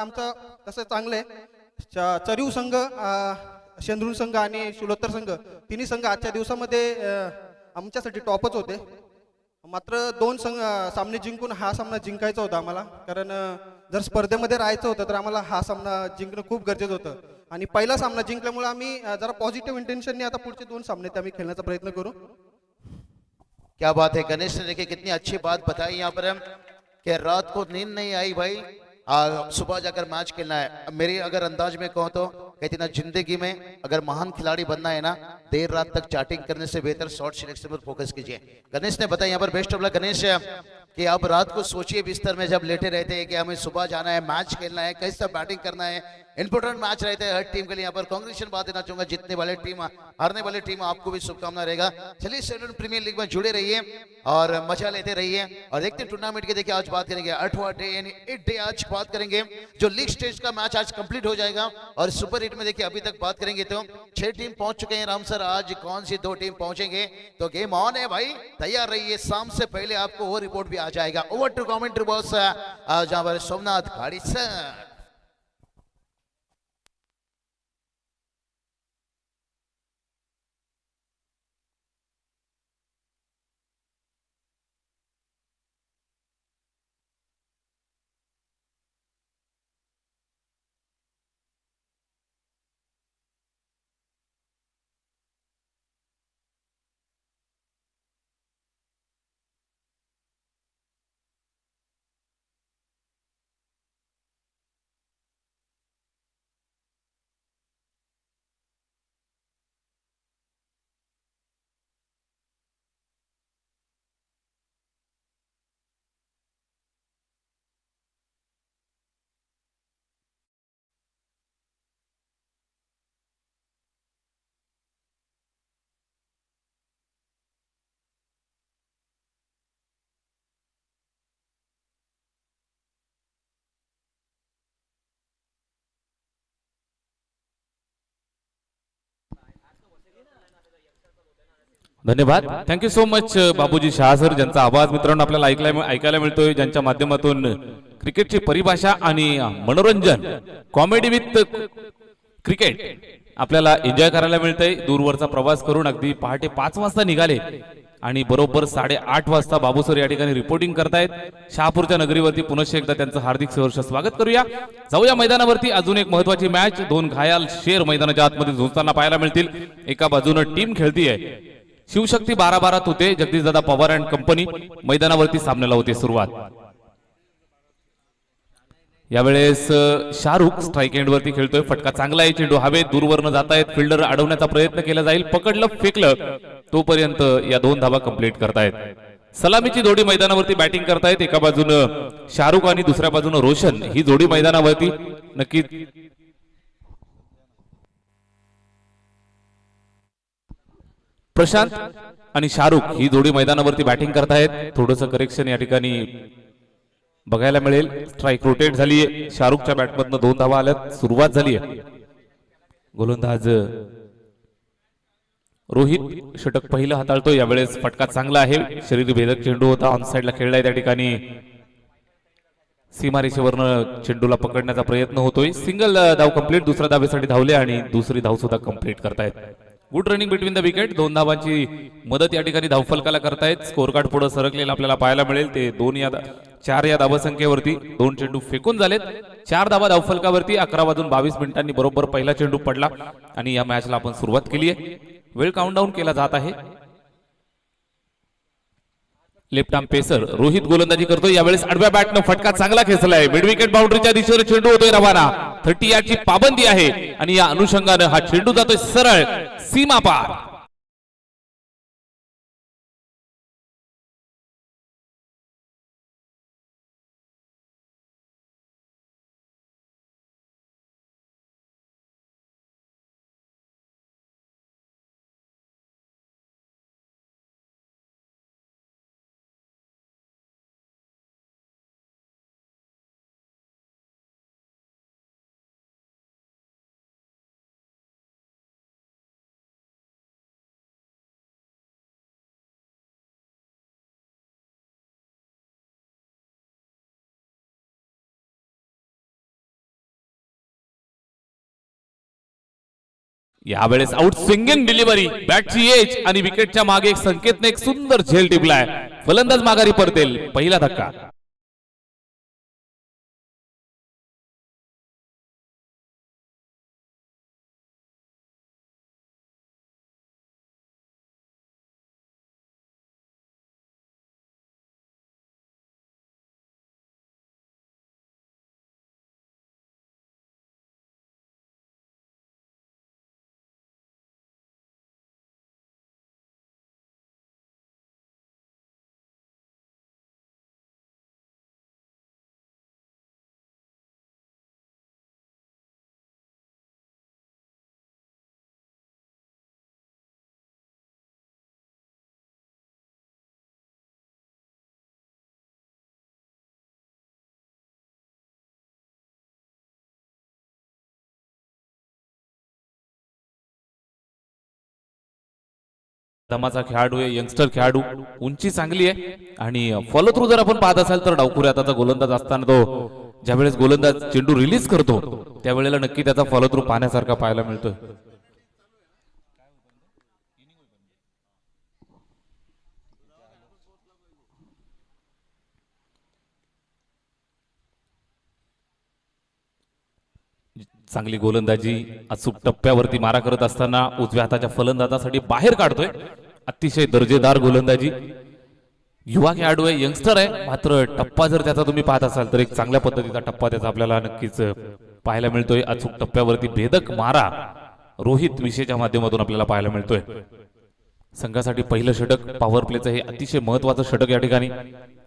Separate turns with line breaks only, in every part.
आमचं तसं चांगलं आहे. चरीव संघ, शेंद्रुण संघ आणि शिलोत्तर संघ तिन्ही संघ आजच्या दिवसामध्ये आमच्यासाठी टॉपच होते. मात्र दोन सामने जिंकून हा सामना जिंकायचा होता आम्हाला, कारण जर स्पर्धेमध्ये राहायचं होतं तर आम्हाला हा सामना जिंकणं खूप गरजेचं होतं. आणि पहिला सामना जिंकल्यामुळे आम्ही जरा पॉझिटिव्ह इंटेन्शनने आता पुढचे दोन सामने ते आम्ही खेळण्याचा प्रयत्न करू.
क्या बात है गणेश ने, देखिए कितनी अच्छी बात बताई यहाँ पर हम कि रात को नींद नहीं आई भाई, सुबह जाकर मैच खेलना है। मेरी अगर अंदाज में कहूँ तो कहती ना, जिंदगी में अगर महान खिलाड़ी बनना है ना, देर रात तक चैटिंग करने से बेहतर शॉर्ट सिलेक्शन पर फोकस कीजिए। गणेश ने बताया यहाँ पर, बेस्ट ऑफ लक गणेश, कि आप रात को सोचिए बिस्तर में जब लेटे रहते हैं कि हमें सुबह जाना है, मैच खेलना है, कैसा बैटिंग करना है, इंपोर्टेंट मैच रहते हैं हर टीम के लिए। यहाँ पर कांग्रेचुलेशन बात देना चाहूंगा, जीतने वाले टीम, हारने वाले टीम, आपको भी शुभकामना रहेगा। चलिए शेड्यूल प्रीमियर लीग में जुड़े रहिए और मजा लेते रहिए। और देखते टूर्नामेंट के, देखिए आज बात करेंगे 8वां डे यानी 8 डे, आज बात करेंगे जो लीग स्टेज का मैच आज कंप्लीट हो जाएगा। और सुपर 8 में देखिए अभी तक बात करेंगे तो 6 टीम पहुंच चुके हैं। राम सर, आज कौन सी 2 टीम पहुंचेंगे? तो गेम ऑन है भाई, तैयार रहिए। शाम से पहले आपको वो रिपोर्ट भी आ जाएगा। ओवर टू कमेंट्री बॉक्स, जहां पर सोमनाथ खाड़ी सर।
धन्यवाद, थँक्यू सो मच बाबूजी शहा सर, ज्यांचा आवाज मित्रांनो आपल्याला ऐकायला मिळतोय, ज्यांच्या माध्यमातून क्रिकेटची परिभाषा आणि मनोरंजन, कॉमेडी विथ क्रिकेट आपल्याला एन्जॉय करायला मिळतंय। दूरवरचा प्रवास करून अगदी पहाटे 5 वाजता निघाले आणि बरोबर 8:30 वाजता बाबू सर या ठिकाणी रिपोर्टिंग करतायत शहापूरच्या नगरीवरती। पुनश्च एकदा त्यांचं हार्दिक सहर्ष स्वागत करूया। जाऊया मैदानावरती। अजून एक महत्वाची मॅच, 2 घायाल शेर मैदानाच्या आतमध्ये झुंजताना पाहायला मिळतील। एका बाजूने टीम खेळतीये शिवशक्ती 12-12 तुते, जगदीशदादा पवार अँड कंपनी। मैदानावरती सामन्याला होते सुरुवात। यावेळेस शाहरुख स्ट्राइक एंड वरती खेळतोय। फटका चांगला आहे, चेंडू हवेत दूरवरनं जातायत, फिल्डर अडवण्याचा प्रयत्न केला जाईल, पकडलं फेकलं तोपर्यंत या 2 धावा कंप्लीट करतायत। सलामीची जोडी मैदानावरती बॅटिंग करतायत। एका बाजूनं शाहरुख आणि दुसऱ्या बाजूनं रोशन, ही जोडी मैदानावरती नक्की प्रशांत आणि शाहरुख ही जोडी मैदानावरती बॅटिंग करतायत। थोडंसं करेक्शन या ठिकाणी बघायला मिळेल। स्ट्राइक रोटेट झालीये, शाहरुखच्या बॅटमधनं 2 धावा आल्यात, सुरुवात झालीये। गोलंदाज रोहित षटक पहिलं हाताळतो। यावेळेस फटका चांगला आहे, शरीर भेदक चेंडू होता, ऑन साइडला खेळलाय, त्या ठिकाणी सीमारेषेवरनं चेंडूला पकडण्याचा प्रयत्न होतोय। सिंगल धाव कंप्लीट, दुसऱ्या धावेसाठी धावले आणि दुसरी धाव सुद्धा कंप्लीट करतायत। Good running between the wicket, 2 धावांची मदत या ठिकाणी धावफलकाला करतायत। स्कोर कार्ड पुढे सरकलेला आपल्याला पाहायला मिळेल, ते 4 या धावसंख्येवरती 2 चेंडू फेकून झालेत। 4 धावा धावफलकावरती। 11 वाजून 22 मिनिटांनी बरोबर पहिला चेंडू पडला आणि या मॅचला आपण सुरुवात केली आहे। वेळ काउंटडाऊन केला जात आहे। लेफ्ट आर्म पेसर रोहित गोलंदाजी करतो। यावेळेस आडव्या बॅटनं फटका चांगला खेचलाय, मिड विकेट बाउंड्रीच्या दिशेने चेंडू होतोय रवाना। 30 यार्डची पाबंदी आहे आणि या अनुषंगाने हा चेंडू जातोय सरळ सीमा पार। यावेळेस आउट स्विंगिंग डिलिव्हरी, बॅटची एज आणि विकेटच्या मागे एक संकेतने एक सुंदर झेल टिपलाय. फलंदाज माघारी परतेल. पहिला धक्का. दमाचा खेळाडू आहे, यंगस्टर खेळाडू, उंची चांगली आहे आणि फॉलो थ्रू जर आपण पाहत असाल तर डावखुरी हाताचा गोलंदाज असताना तो ज्यावेळेस गोलंदाज चेंडू रिलीज करतो त्यावेळेला नक्की त्याचा फॉलो थ्रू पाहण्यासारखा पाहायला मिळतोय. चांगली गोलंदाजी, अचूक टप्प्यावरती मारा करत असताना उजव्या हाताच्या फलंदाजासाठी बाहेर काढतोय. अतिशय दर्जेदार गोलंदाजी. युवा खेळाडू आहे, यंगस्टर आहे, मात्र टप्पा जर त्याचा तुम्ही पाहत असाल तर एक चांगल्या पद्धतीचा टप्पा त्याचा आपल्याला नक्कीच पाहायला मिळतोय. अचूक टप्प्यावरती भेदक मारा रोहित विषयच्या माध्यमातून आपल्याला पाहायला मिळतोय. संघासाठी पहिलं षटक, पॉवर प्लेचं हे अतिशय महत्वाचं षटक या ठिकाणी.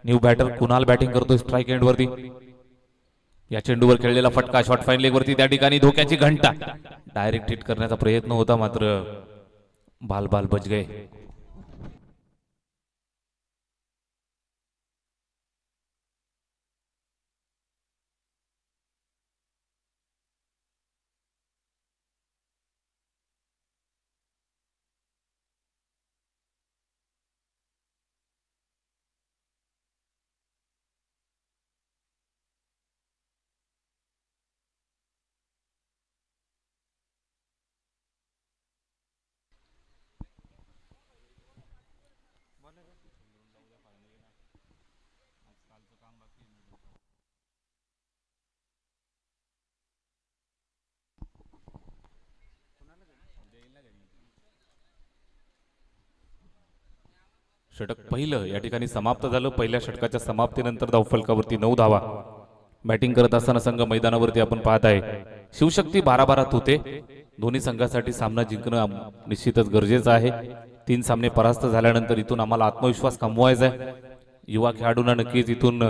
न्यू बॅटर कुणाल बॅटिंग करतोय स्ट्राईक एंड वरती. या चेंडूवर खेळलेला फटका शॉर्ट फाईन लेग वरती, त्या ठिकाणी धोक्याची घंटा. डायरेक्ट हिट करण्याचा प्रयत्न होता मात्र बाल बाल बच गए. षटक पहिलं या ठिकाणी समाप्त झालं. पहिल्या षटकाच्या समाप्तीनंतर धावफलकावरती 9 धावा. बॅटिंग करत असताना संघ मैदानावरती आपण पाहत आहे शिवशक्ती 12-12 होते. दोन्ही संघासाठी सामना जिंकणं निश्चितच गरजेचं आहे. 3 सामने परास्त झाल्यानंतर इथून आम्हाला आत्मविश्वास कमवायचा आहे. युवा खेळाडूंना नक्कीच इथून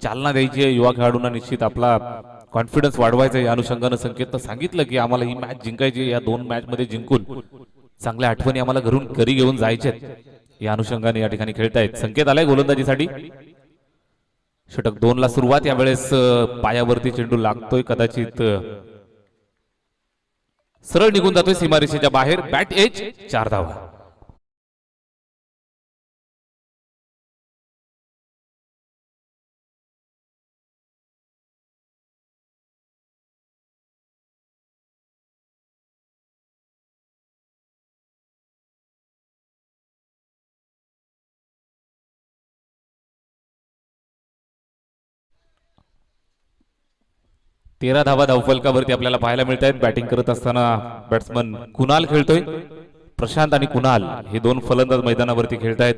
चालना द्यायची आहे. युवा खेळाडूंना निश्चित आपला कॉन्फिडन्स वाढवायचा. या अनुषंगानं संकेतनं सांगितलं की आम्हाला ही मॅच जिंकायची. या 2 मॅच मध्ये जिंकून चांगल्या आठवणी आम्हाला घरी घेऊन जायच्यात. या अनुषंगाने या ठिकाणी खेळतायत. संकेत आलाय गोलंदाजीसाठी. षटक 2 ला सुरुवात. यावेळेस पायावरती चेंडू लागतोय, कदाचित सरळ निघून जातोय सीमारेषेच्या बाहेर. बॅट एज 4 धावा. तेरा धावा धावफलकावरती आपल्याला पाहायला मिळत आहेत. बॅटिंग करत असताना बॅट्समन कुणाल खेळतोय. प्रशांत आणि कुणाल हे 2 फलंदाज मैदानावरती खेळतायत.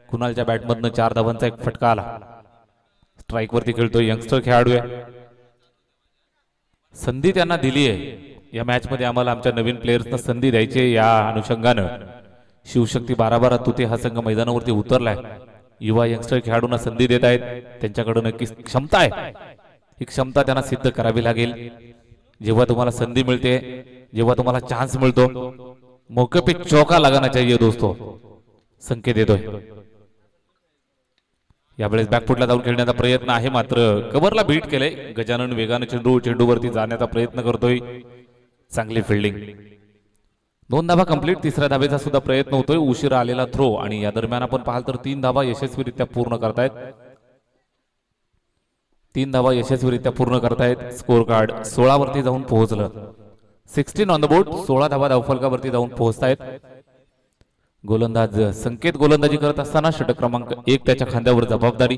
कुणालच्या बॅटमधनं 4 धावांचा एक फटका आला. स्ट्राईक वरती खेळतोय, यंगस्टर खेळाडू आहे. संधी त्यांना दिली आहे. या मॅच मध्ये आम्हाला आमच्या नवीन प्लेयर्सना संधी द्यायची. या अनुषंगानं शिवशक्ती 12-12 तुते हा संघ मैदानावरती उतरलाय. युवा यंगस्टर खेळाडूंना संधी देत आहेत. त्यांच्याकडे नक्कीच क्षमता आहे. ही क्षमता त्यांना सिद्ध करावी लागेल. जेव्हा तुम्हाला संधी मिळते, जेव्हा तुम्हाला चान्स मिळतो, मौके पे चौका लगाना चाहिए दोस्तों. संकेत येतोय. यावेळेस बॅकफुटला जाऊन खेळण्याचा प्रयत्न आहे मात्र कव्हरला बीट केलंय. गजानन वेगाने चेंडूवरती जाण्याचा प्रयत्न करतोय. चांगली फिल्डिंग. 2 धावा कंप्लीट. 3ऱ्या धावेचा सुद्धा प्रयत्न होतोय. उशिरा आलेला थ्रो आणि या दरम्यान आपण पाहाल तर 3 धावा यशस्वीरित्या पूर्ण करतायत. 3 धावा यशस्वीरित्या पूर्ण करतायत. स्कोर कार्ड 16 वरती जाऊन पोहोचलं. 16 ऑन द बोर्ड. 16 धावा धावफलकावरती जाऊन पोहोचतायत. गोलंदाज संकेत गोलंदाजी करत असताना षटक क्रमांक 1 त्याच्या खांद्यावर जबाबदारी,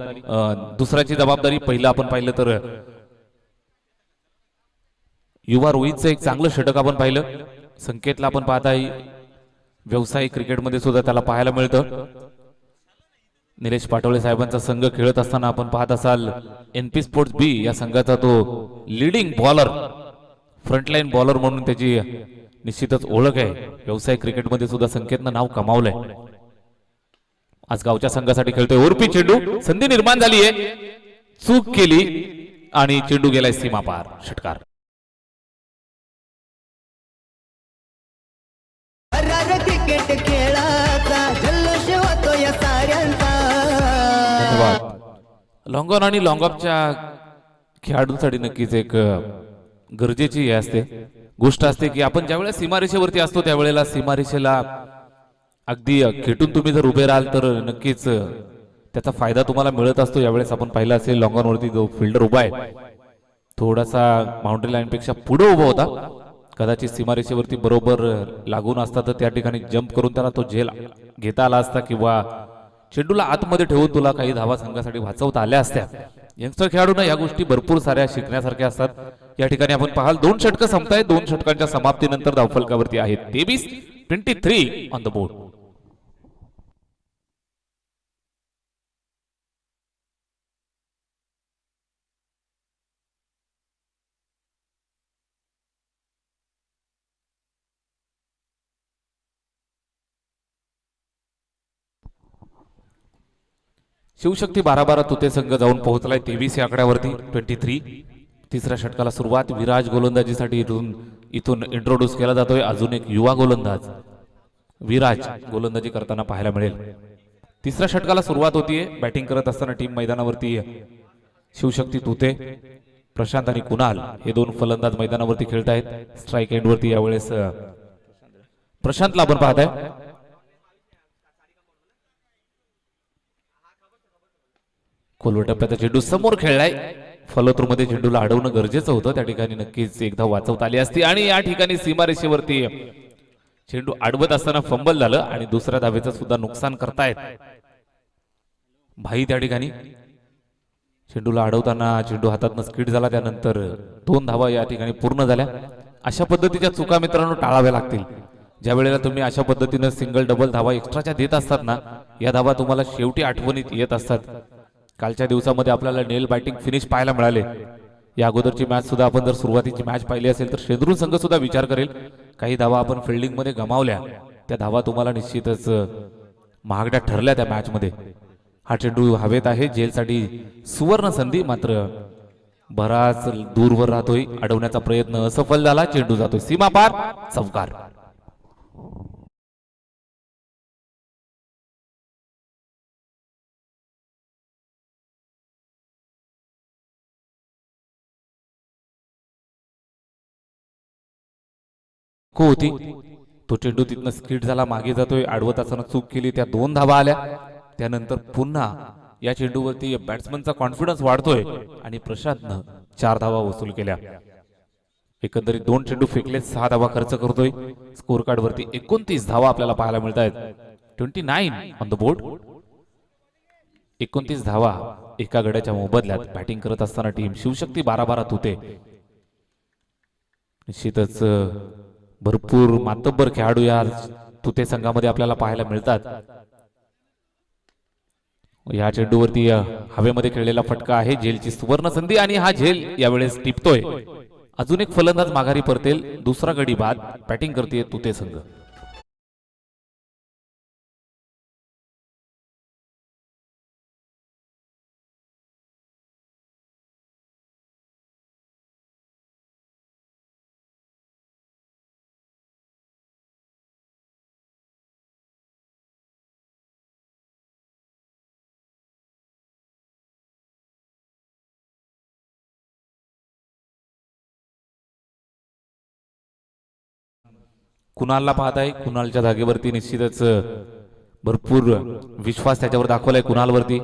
दुसऱ्याची जबाबदारी. पहिलं आपण पाहिलं तर युवा रोहितचं एक चांगलं षटक आपण पाहिलं. संकेतला आपण पाहताय व्यावसायिक क्रिकेटमध्ये सुद्धा त्याला पाहायला मिळतं. निलेश पाटोळे साहेबांचा संघ खेळत असताना आपण पाहत असाल एनपी स्पोर्ट्स बी या संघाचा तो लीडिंग बॉलर, फ्रंटलाईन बॉलर म्हणून त्याची निश्चितच ओळख आहे. व्यावसायिक क्रिकेटमध्ये सुद्धा संकेतनं नाव कमावलंय. आज गावच्या संघासाठी खेळतोय. उर्पी चेंडू, संधी निर्माण झाली आहे, चूक केली आणि चेंडू गेलाय सीमा पार. षटकार.
क्रिकेट खेळाचा जल्लोष होतो या साऱ्यांचा.
धन्यवाद. लॉंग ऑन आणि लॉंग ऑफच्या खेळाडूंसाठी नक्कीच एक गरजेची हे असते, गोष्ट असते की आपण ज्या वेळेला सीमारेषेवरती असतो त्यावेळेला सीमारेषेला अगदी खेटून तुम्ही जर उभे राहाल तर नक्कीच त्याचा फायदा तुम्हाला मिळत असतो. यावेळेस आपण पाहिलं असेल लॉंग ऑन वरती जो फिल्डर उभा आहे थोडासा बाउंड्री लाईन पेक्षा पुढे उभा होता. कदाचित सीमारेषेवरती बरोबर लागून असता तर त्या ठिकाणी जंप करून त्याला तो झेल घेता आला असता किंवा चेंडूला आतमध्ये ठेवून तुला काही धावा संघासाठी वाचवता आल्या असत्या. यंगस्टर खेळाडूंना या गोष्टी भरपूर साऱ्या शिकण्यासारख्या असतात. या ठिकाणी आपण पाहाल 2 षटकं संपतायत. 2 षटकांच्या समाप्तीनंतर धावफलकावरती आहेत 23 ऑन द बोर्ड. शिवशक्ती 12-12 तुते संघ जाऊन पोहोचलाय 23 या आकड्यावरती. 23. तिसऱ्या षटकाला सुरुवात. विराज गोलंदाजीसाठी इथून इंट्रोड्यूस केला जातोय अजून एक युवा गोलंदाज विराज गोलंदाजी करताना पाहायला मिळेल. तिसऱ्या षटकाला सुरुवात होतीये. बॅटिंग करत असताना टीम मैदानावरती शिवशक्ती तुते, प्रशांत आणि कुणाल हे 2 फलंदाज मैदानावरती खेळत आहेत. स्ट्राईक एंड वरती यावेळेस प्रशांतला आपण पाहताय. खोलवर टप्प्याचा चेंडू समोर खेळलाय. फलोत्रूमध्ये चेंडूला अडवणं गरजेचं होतं. त्या ठिकाणी नक्कीच एकदा वाचवता आली असती आणि या ठिकाणी सीमारेषेवरती चेंडू अडवत असताना फंबल झालं आणि दुसऱ्या धावेचं सुद्धा नुकसान करतायत भाई. त्या ठिकाणी चेंडूला अडवताना चेंडू हातातनं स्किड झाला. त्यानंतर 2 धावा या ठिकाणी पूर्ण झाल्या. अशा पद्धतीच्या चुका मित्रांनो टाळाव्या लागतील. ज्या वेळेला तुम्ही अशा पद्धतीनं सिंगल डबल धावा एक्स्ट्राच्या देत असतात ना, या धावा तुम्हाला शेवटी आठवणीत येत असतात. कालच्या दिवसामध्ये आपल्याला नेल बॅटिंग फिनिश पाहायला मिळाले. या अगोदरची मॅच सुद्धा आपण जर सुरुवातीची मॅच पाहिली असेल तर शेंद्रून संघ सुद्धा विचार करेल. काही धावा आपण फिल्डिंग मध्ये गमावल्या, त्या धावा तुम्हाला निश्चितच महागड्या ठरल्या त्या मॅच मध्ये. हा चेंडू हवेत आहे, जेलसाठी सुवर्ण संधी, मात्र बराच दूरवर राहतोय. अडवण्याचा प्रयत्न असफल झाला. चेंडू जातोय सीमा पार. चौकार. होती तो चेंडू तिथनं स्किड झाला, मागे जातोय. आडवत असताना चूक केली, त्या 2 धावा आल्या. त्यानंतर पुन्हा या चेंडूवरती बॅट्समनचा कॉन्फिडन्स वाढतोय आणि प्रशांतनं 4 धावा वसूल केल्या. एकंदरीत 2 चेंडू फेकले, 6 धावा खर्च करतोय. स्कोर कार्ड वरती 29 धावा आपल्याला पाहायला मिळत आहेत. 29 ऑन द बोर्ड. 29 धावा एका गड्याच्या मोबदल्यात बॅटिंग करत असताना टीम शिवशक्ती 12-12 तुते. निश्चितच भरपूर मातब्बर खेळाडू या तुते संघामध्ये आपल्याला पाहायला मिळतात. या चेंडूवरती हवेमध्ये खेळलेला फटका आहे. झेलची सुवर्ण संधी आणि हा झेल यावेळेस टिपतोय. अजून एक फलंदाज माघारी परतेल. दुसरा गडी बाद. बॅटिंग करते तुते संघ. कुणालला पाहताय. कुणालच्या जागेवरती निश्चितच भरपूर विश्वास त्याच्यावर दाखवलाय कुणालवरती.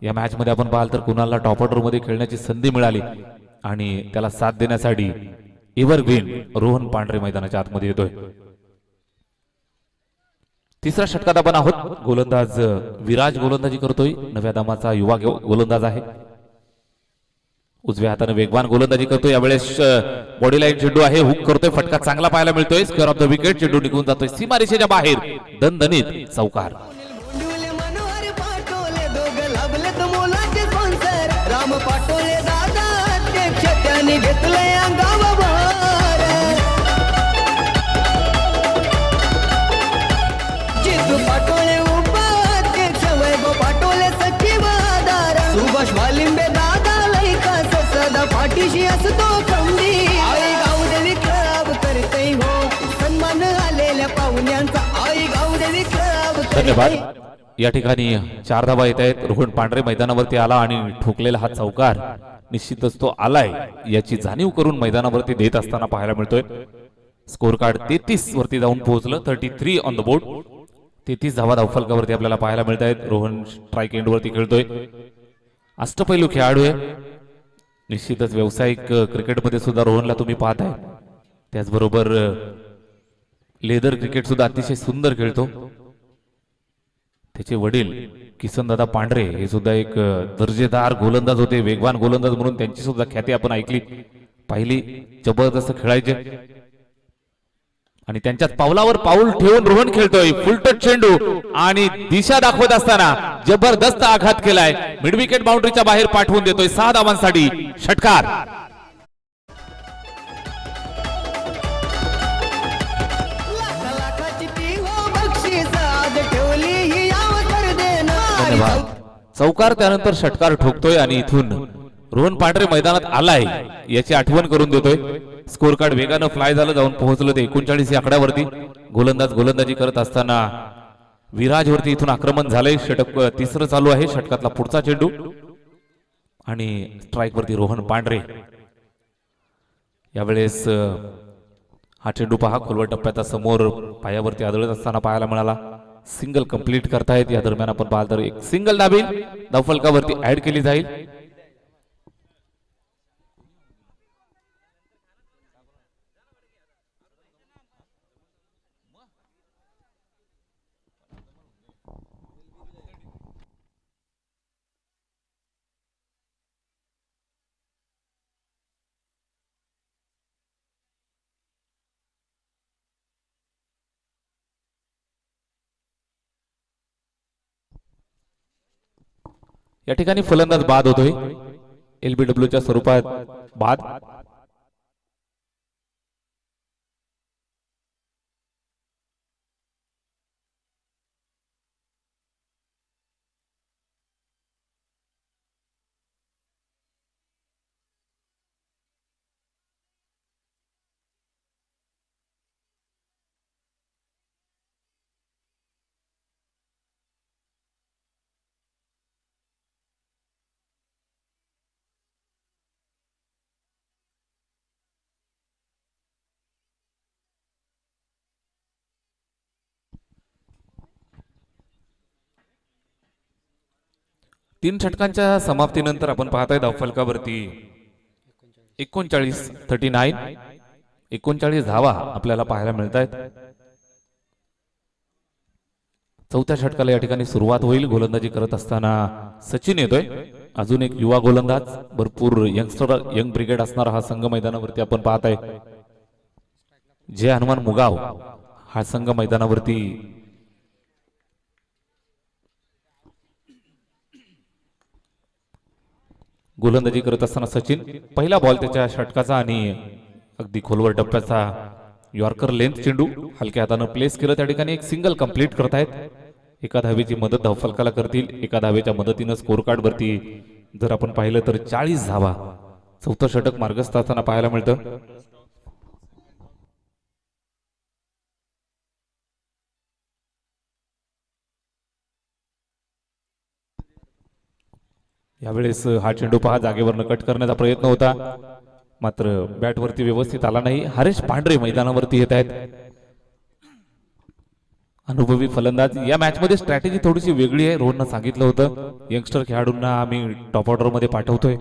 या मॅच मध्ये आपण पाहाल तर कुणालला टॉप ऑर्डर मध्ये खेळण्याची संधी मिळाली आणि त्याला साथ देण्यासाठी एव्हरग्रीन रोहन पांढरे मैदानाच्या आतमध्ये येतोय. तिसऱ्या षटकात आपण आहोत. गोलंदाज विराज गोलंदाजी करतोय. नव्या दामाचा युवा गोलंदाज आहे. उजव्या हाताने वेगवान गोलंदाजी करतोय. यावेळेस बॉडी लाईन चेंडू आहे. हुक करतोय. फटका चांगला पाहायला मिळतोय. Square of the wicket. चेंडू निघून जातोय सीमारेषेच्या बाहेर. दणदणीत चौकार.
गोंडुले मनोहर पाटोले दोघ लाभलेत मोलाचे स्पॉन्सर. राम पाटोले दादा अध्यक्ष त्यांनी घेतलंय अंगावर. जितू पाटोळे उपाध्यक्ष. वैभव पाटोळे सचिव आधार. सुभाष वालिंबे दादा लैका सदा पाठीशी असतो खंडी. आई गावदेवी क्लब करते हो सन्मान आलेल्या पाहुण्यांचा. आई गावदेवी क्लब
धन्यवाद. या ठिकाणी 4 धावा येत आहेत. रोहन पांढरे मैदानावरती आला आणि ठोकलेला हा चौकार निश्चितच तो आलाय याची जाणीव करून मैदानावरती देत असताना पाहायला मिळतोय. स्कोर कार्ड 33 वरती जाऊन पोहोचलं. 33 ऑन द बोर्ड. 33 धावा धावफलकावरती आपल्याला पाहायला मिळत आहेत. रोहन स्ट्राईक एंड वरती खेळतोय. अष्टपैलू खेळाडू आहे. निश्चितच व्यावसायिक क्रिकेटमध्ये सुद्धा रोहनला तुम्ही पाहताय. त्याचबरोबर लेदर क्रिकेट सुद्धा अतिशय सुंदर खेळतो. त्याचे वडील किसनदादा पांढरे हे सुद्धा एक दर्जेदार गोलंदाज होते. वेगवान गोलंदाज म्हणून त्यांची सुद्धा ख्याती आपण ऐकली पाहिली. जबरदस्त खेळायचे आणि त्यांच्याच पावलावर पाऊल ठेवून रोहन खेळतोय. फुलटच चेंडू आणि दिशा दाखवत असताना जबरदस्त आघात केलाय. मिड विकेट बाउंड्रीच्या बाहेर पाठवून देतोय 6 धावांसाठी षटकार.
लाखाची ती हो बक्षीस आज ठेवली ही यावर देणार.
धन्यवाद. चौकार त्यानंतर षटकार ठोकतोय आणि इथून रोहन पांढरे मैदानात आलाय याची आठवण करून देतोय. स्कोर कार्ड वेगानं फ्लाय झालं. जाऊन पोहोचलं ते 39 या आकड्यावरती. गोलंदाज गोलंदाजी करत असताना विराज वरती इथून आक्रमण झालंय. षटक तिसरं चालू आहे. षटकातला पुढचा चेंडू आणि स्ट्राईक वरती रोहन पांढरे. यावेळेस हा चेंडू पहा खोलवर टप्प्याचा समोर पायावरती आदळत असताना पाहायला मिळाला. सिंगल कंप्लीट करतायत. या दरम्यान आपण पाहिलं तर एक सिंगल धावफलकावरती ऍड केली जाईल. या ठिकाणी फलंदाज बाद होतोय. LBW च्या स्वरूपात बाद. तीन षटकांच्या समाप्तीनंतर आपण पाहताय धावफलकावरती 39 धावा आपल्याला पाहायला मिळत आहेत. चौथ्या षटकाला या ठिकाणी सुरुवात होईल. गोलंदाजी करत असताना सचिन येतोय. अजून एक युवा गोलंदाज. भरपूर यंग ब्रिगेड असणारा हा संघ मैदानावरती आपण पाहताय. जे हनुमान मुगाव हा संघ मैदानावरती गोलंदाजी करत असताना सचिन. पहिला बॉल त्याच्या षटकाचा आणि अगदी खोलवर टप्प्याचा यॉर्कर लेंथ चेंडू हलक्या हातानं प्लेस केलं. त्या ठिकाणी एक सिंगल कंप्लीट करतायत. एका धावेची मदत धावफलकाला करतील. एका धावेच्या मदतीनं स्कोर कार्ड वरती जर आपण पाहिलं तर 40 धावा. चौथं षटक मार्गस्थ असताना पाहायला मिळतं. यावेळेस हा चेंडू पहा जागेवरनं कट करण्याचा प्रयत्न होता, मात्र बॅटवरती व्यवस्थित आला नाही. हरेश पांढरे मैदानावरती येत आहेत. अनुभवी फलंदाज. या मॅच मध्ये स्ट्रॅटेजी थोडीशी वेगळी आहे. रोहननं सांगितलं होतं यंगस्टर खेळाडूंना आम्ही टॉप ऑर्डर मध्ये पाठवतोय.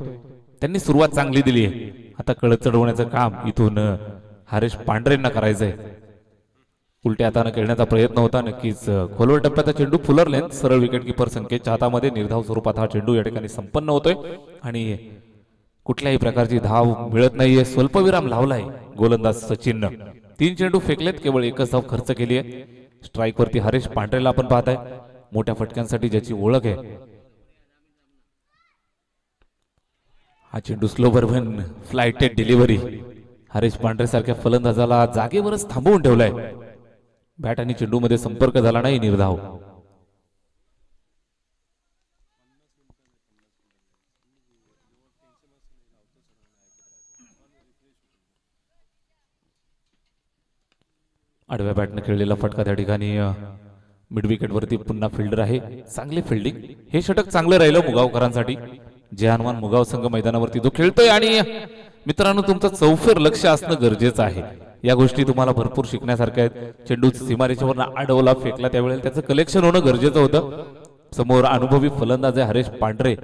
त्यांनी सुरुवात चांगली दिली आहे. आता कळत चढवण्याचं काम इथून हरेश पांढरेंना करायचंय. उलट्या हाताने खेळण्याचा प्रयत्न होता. नक्कीच खोलवर टप्प्याचा चेंडू फुलर लेंथ सरळ विकेट किपर संकेतच्या हातामध्ये निर्धाव स्वरूपात हा चेंडू या ठिकाणी संपन्न होतोय आणि कुठल्याही प्रकारची धाव मिळत नाहीये. स्वल्पविराम लावलाय गोलंदाज सचिननं. 3 चेंडू फेकलेत, केवळ एकच धाव खर्च केली आहे. स्ट्राईक वरती हरेश पांढरेला आपण पाहताय, मोठ्या फटक्यांसाठी ज्याची ओळख आहे. हा चेंडू slow bourbon flighted delivery. Haresh पांढरे सारख्या फलंदाजाला जागेवरच थांबवून ठेवलाय. बॅट आणि चेंडू मध्ये संपर्क झाला नाही, निर्धाव. आडव्या बॅटने खेळलेला फटका त्या ठिकाणी मिड विकेट वरती पुन्हा फिल्डर आहे. चांगली फिल्डिंग. हे षटक चांगलं राहिलं मुगावकरांसाठी. जे हनुमान मुगाव संघ मैदानावरती जो खेळतोय आणि मित्रांनो तुमचं चौफेर लक्ष असणं गरजेचं आहे. या गोष्टी तुम्हाला भरपूर शिकण्यासारख्या आहेत. चेंडू सीमारेषेवर अडवला फेकला त्यावेळेला त्याचं कलेक्शन होणं गरजेचं होतं. समोर अनुभवी फलंदाज आहे हरेश पांढरे.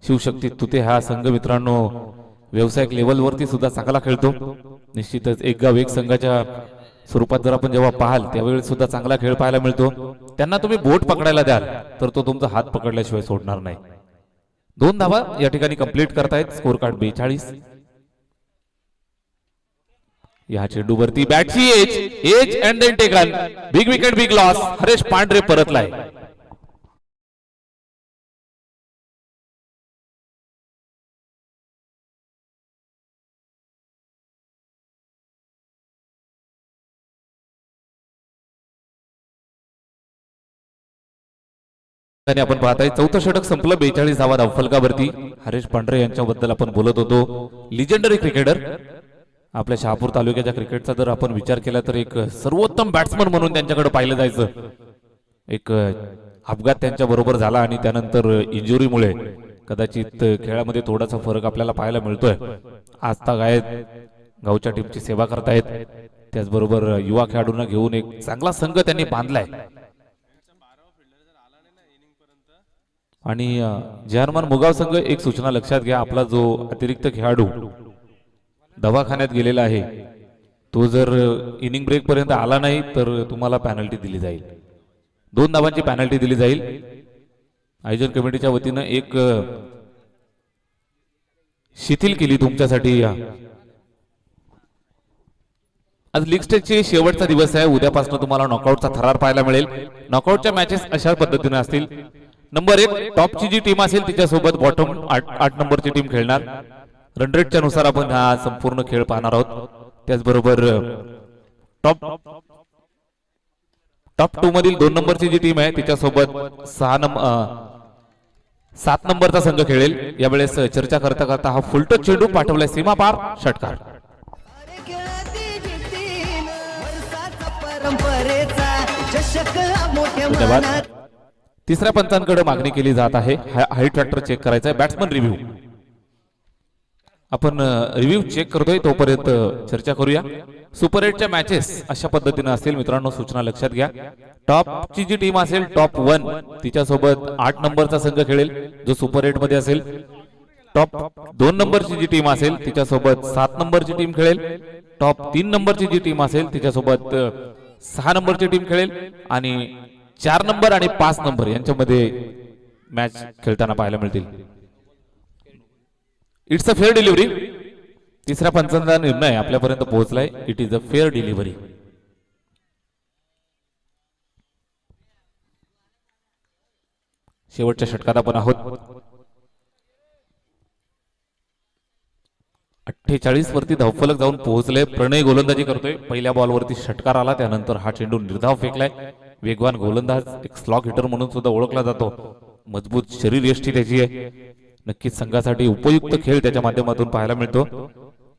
शिवशक्ती तुते हा संघ मित्रांनो व्यावसायिक लेवलवरती सुद्धा चांगला खेळतो. निश्चितच एक गाव एक संघाच्या स्वरूपात जर आपण जेव्हा पाहाल त्यावेळी सुद्धा चांगला खेळ पाहायला मिळतो. त्यांना तुम्ही बोट पकडायला द्याल तर तो तुमचा हात पकडल्याशिवाय सोडणार नाही. 2 धावा या ठिकाणी कंप्लीट करतायत. Score card 42. या चेंडूवरती बॅटची edge and then taken. Big wicket big loss. Haresh Pandhare परतलाय. आणि आपण पाहताय चौथं षटक संपलं. 42 धावा धावफलकावरती. हरेश पांढरे यांच्याबद्दल आपण बोलत होतो. Legendary cricketer. आपल्या शहापूर तालुक्याच्या क्रिकेटचा जर आपण विचार केला तर एक सर्वोत्तम बॅट्समन म्हणून त्यांच्याकडे पाहिलं जायचं. एक अपघात त्यांच्या बरोबर झाला आणि त्यानंतर इंजुरीमुळे कदाचित खेळामध्ये थोडासा फरक आपल्याला पाहायला मिळतोय. आस्था गायत गावच्या टीमची सेवा करतायत. त्याचबरोबर युवा खेळाडूंना घेऊन एक चांगला संघ त्यांनी बांधलाय. आणि जर्मन मुगाव संघ एक सूचना लक्षात घ्या. आपला जो अतिरिक्त खेळाडू दवाखान्यात गेलेला आहे तो जर इनिंग ब्रेक पर्यंत आला नाही तर तुम्हाला पॅनल्टी दिली जाईल. 2 धावांची पॅनल्टी दिली जाईल. आयोजन कमिटीच्या वतीनं एक शिथिल केली तुमच्यासाठी. आज लीग स्टेजचे शेवटचा दिवस आहे. उद्यापासून तुम्हाला नॉकआउटचा थरार पाहायला मिळेल. नॉकआउटच्या मॅचेस अशा पद्धतीने असतील. नंबर 1 टॉपची जी टीम असेल तिच्यासोबत बॉटम 8 नंबरची टीम खेळणार. रन रेटच्या नुसार आपण हा संपूर्ण खेळ पाहणार आहोत. त्याचबरोबर टॉप 2 मधील 2 नंबरची जी टीम आहे तिच्यासोबत 7 नंबरचा संघ खेळेल. यावेळेस चर्चा करता करता हा फुलटच चेंडू पाठवलाय सीमा पार. षटकार. तिसऱ्या पंचांकडे मागणी केली जात आहे. हाईट फॅक्टर चेक करायचा आहे. Batsman review. आपण रिव्ह्यू चेक करतोय तोपर्यंत चर्चा करूया. सुपर 8च्या मॅचेस अशा पद्धतीने असतील मित्रांनो. सूचना लक्षात घ्या. टॉपची जी टीम असेल टॉप 1 तिच्यासोबत 8 नंबरचा संघ खेळेल जो सुपर 8 मध्ये असेल. टॉप 2 नंबरची जी टीम असेल तिच्यासोबत 7 नंबरची टीम खेळेल. टॉप 3 नंबरची जी टीम असेल तिच्यासोबत 6 नंबरची टीम खेळेल. आणि 4 नंबर आणि 5 नंबर यांच्यामध्ये मॅच खेळताना पाहायला मिळतील. It's a fair delivery. तिसऱ्या पंचांचा निर्णय आपल्यापर्यंत पोहोचलाय. It is a fair delivery. शेवटच्या षटकात आपण आहोत. 48 वरती धावफलक जाऊन पोहोचले. प्रणय गोलंदाजी करतोय. पहिल्या बॉलवरती षटकार आला. त्यानंतर हा चेंडू निर्धाव फेकलाय. वेगवान गोलंदाज, एक स्लॉग हिटर म्हणून सुद्धा ओळखला जातो. मजबूत शरीर यष्टी त्याची आहे. नक्कीच संघासाठी उपयुक्त खेळ त्याच्या माध्यमातून पाहायला मिळतो.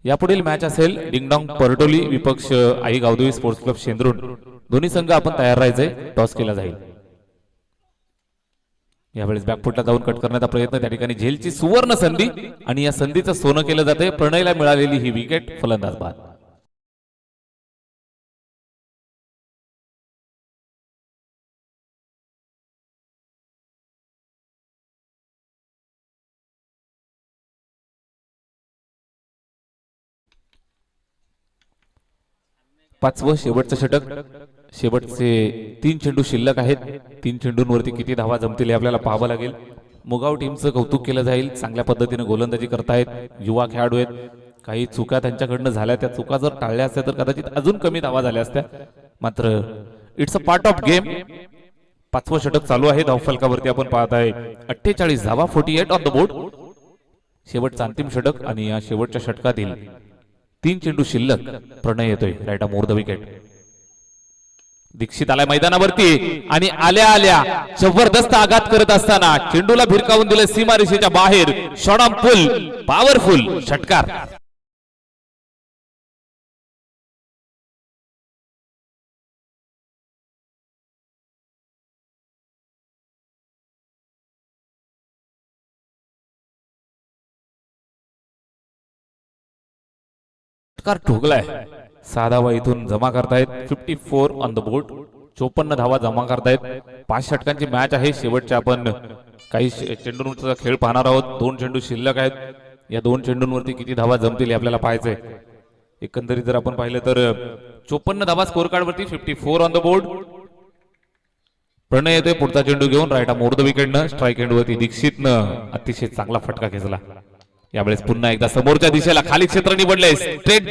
यापुढील मॅच असेल डिंगडॉंग परटोली विपक्ष आई गावदेवी स्पोर्ट्स क्लब शेंद्रुण. दोन्ही संघ आपण तयार राहायचंय. टॉस केला जाईल. यावेळेस बॅकफुटला जाऊन कट करण्याचा प्रयत्न. त्या ठिकाणी झेलची सुवर्ण संधी आणि या संधीचं सोनं केलं जाते. प्रणयला मिळालेली ही विकेट. फलंदाज बाद. पाचवं शेवटचं षटक. शेवटचे 3 चेंडू शिल्लक आहेत. 3 चेंडूंवरती किती धावा जमतील हे आपल्याला पाहावं लागेल. मुगाव टीमचं कौतुक केलं जाईल, चांगल्या पद्धतीने गोलंदाजी करतायत, युवा खेळाडू आहेत. काही चुका त्यांच्याकडनं झाल्या, त्या चुका जर टाळल्या असत्या तर कदाचित अजून कमी धावा झाल्या असत्या. मात्र it's a part of game. पाचवं षटक चालू आहे. धावफलकावरती आपण पाहत आहे 48 धावा, 48 ऑन द बोर्ड. शेवटचं अंतिम षटक आणि या शेवटच्या षटकातील 3 चेंडू शिल्लक. प्रणय येतोय right of more the wicket. Dikshit आलाय मैदानावरती आणि आल्या आल्या जबरदस्त आघात करत असताना चेंडूला भिरकावून दिलं सीमारेषेच्या बाहेर. शॉट ऑन फुल, पॉवरफुल षटकार. षटकार ठोकलाय. 6 धावा इथून जमा करतायत. 54 ऑन द बोर्ड. 54 धावा जमा करतायत. 5 षटकांची मॅच आहे. शेवटच्या आपण काही चेंडूंवरचा खेळ पाहणार आहोत. 2 चेंडू शिल्लक आहेत. या 2 चेंडूंवरती किती धावा जमतील हे आपल्याला पाहायचंय. एकंदरीत जर आपण पाहिलं तर 54 धावा स्कोर कार्ड वरती. 54 ऑन द बोर्ड. प्रणय येतोय पुढचा चेंडू घेऊन राईट ऑफ मोर द विकेटनं. स्ट्राईक एंड वरती दीक्षितनं अतिशय चांगला फटका खेचला. यावेळेस पुन्हा एकदा समोरच्या दिशेला खाली क्षेत्र निवडले. Straight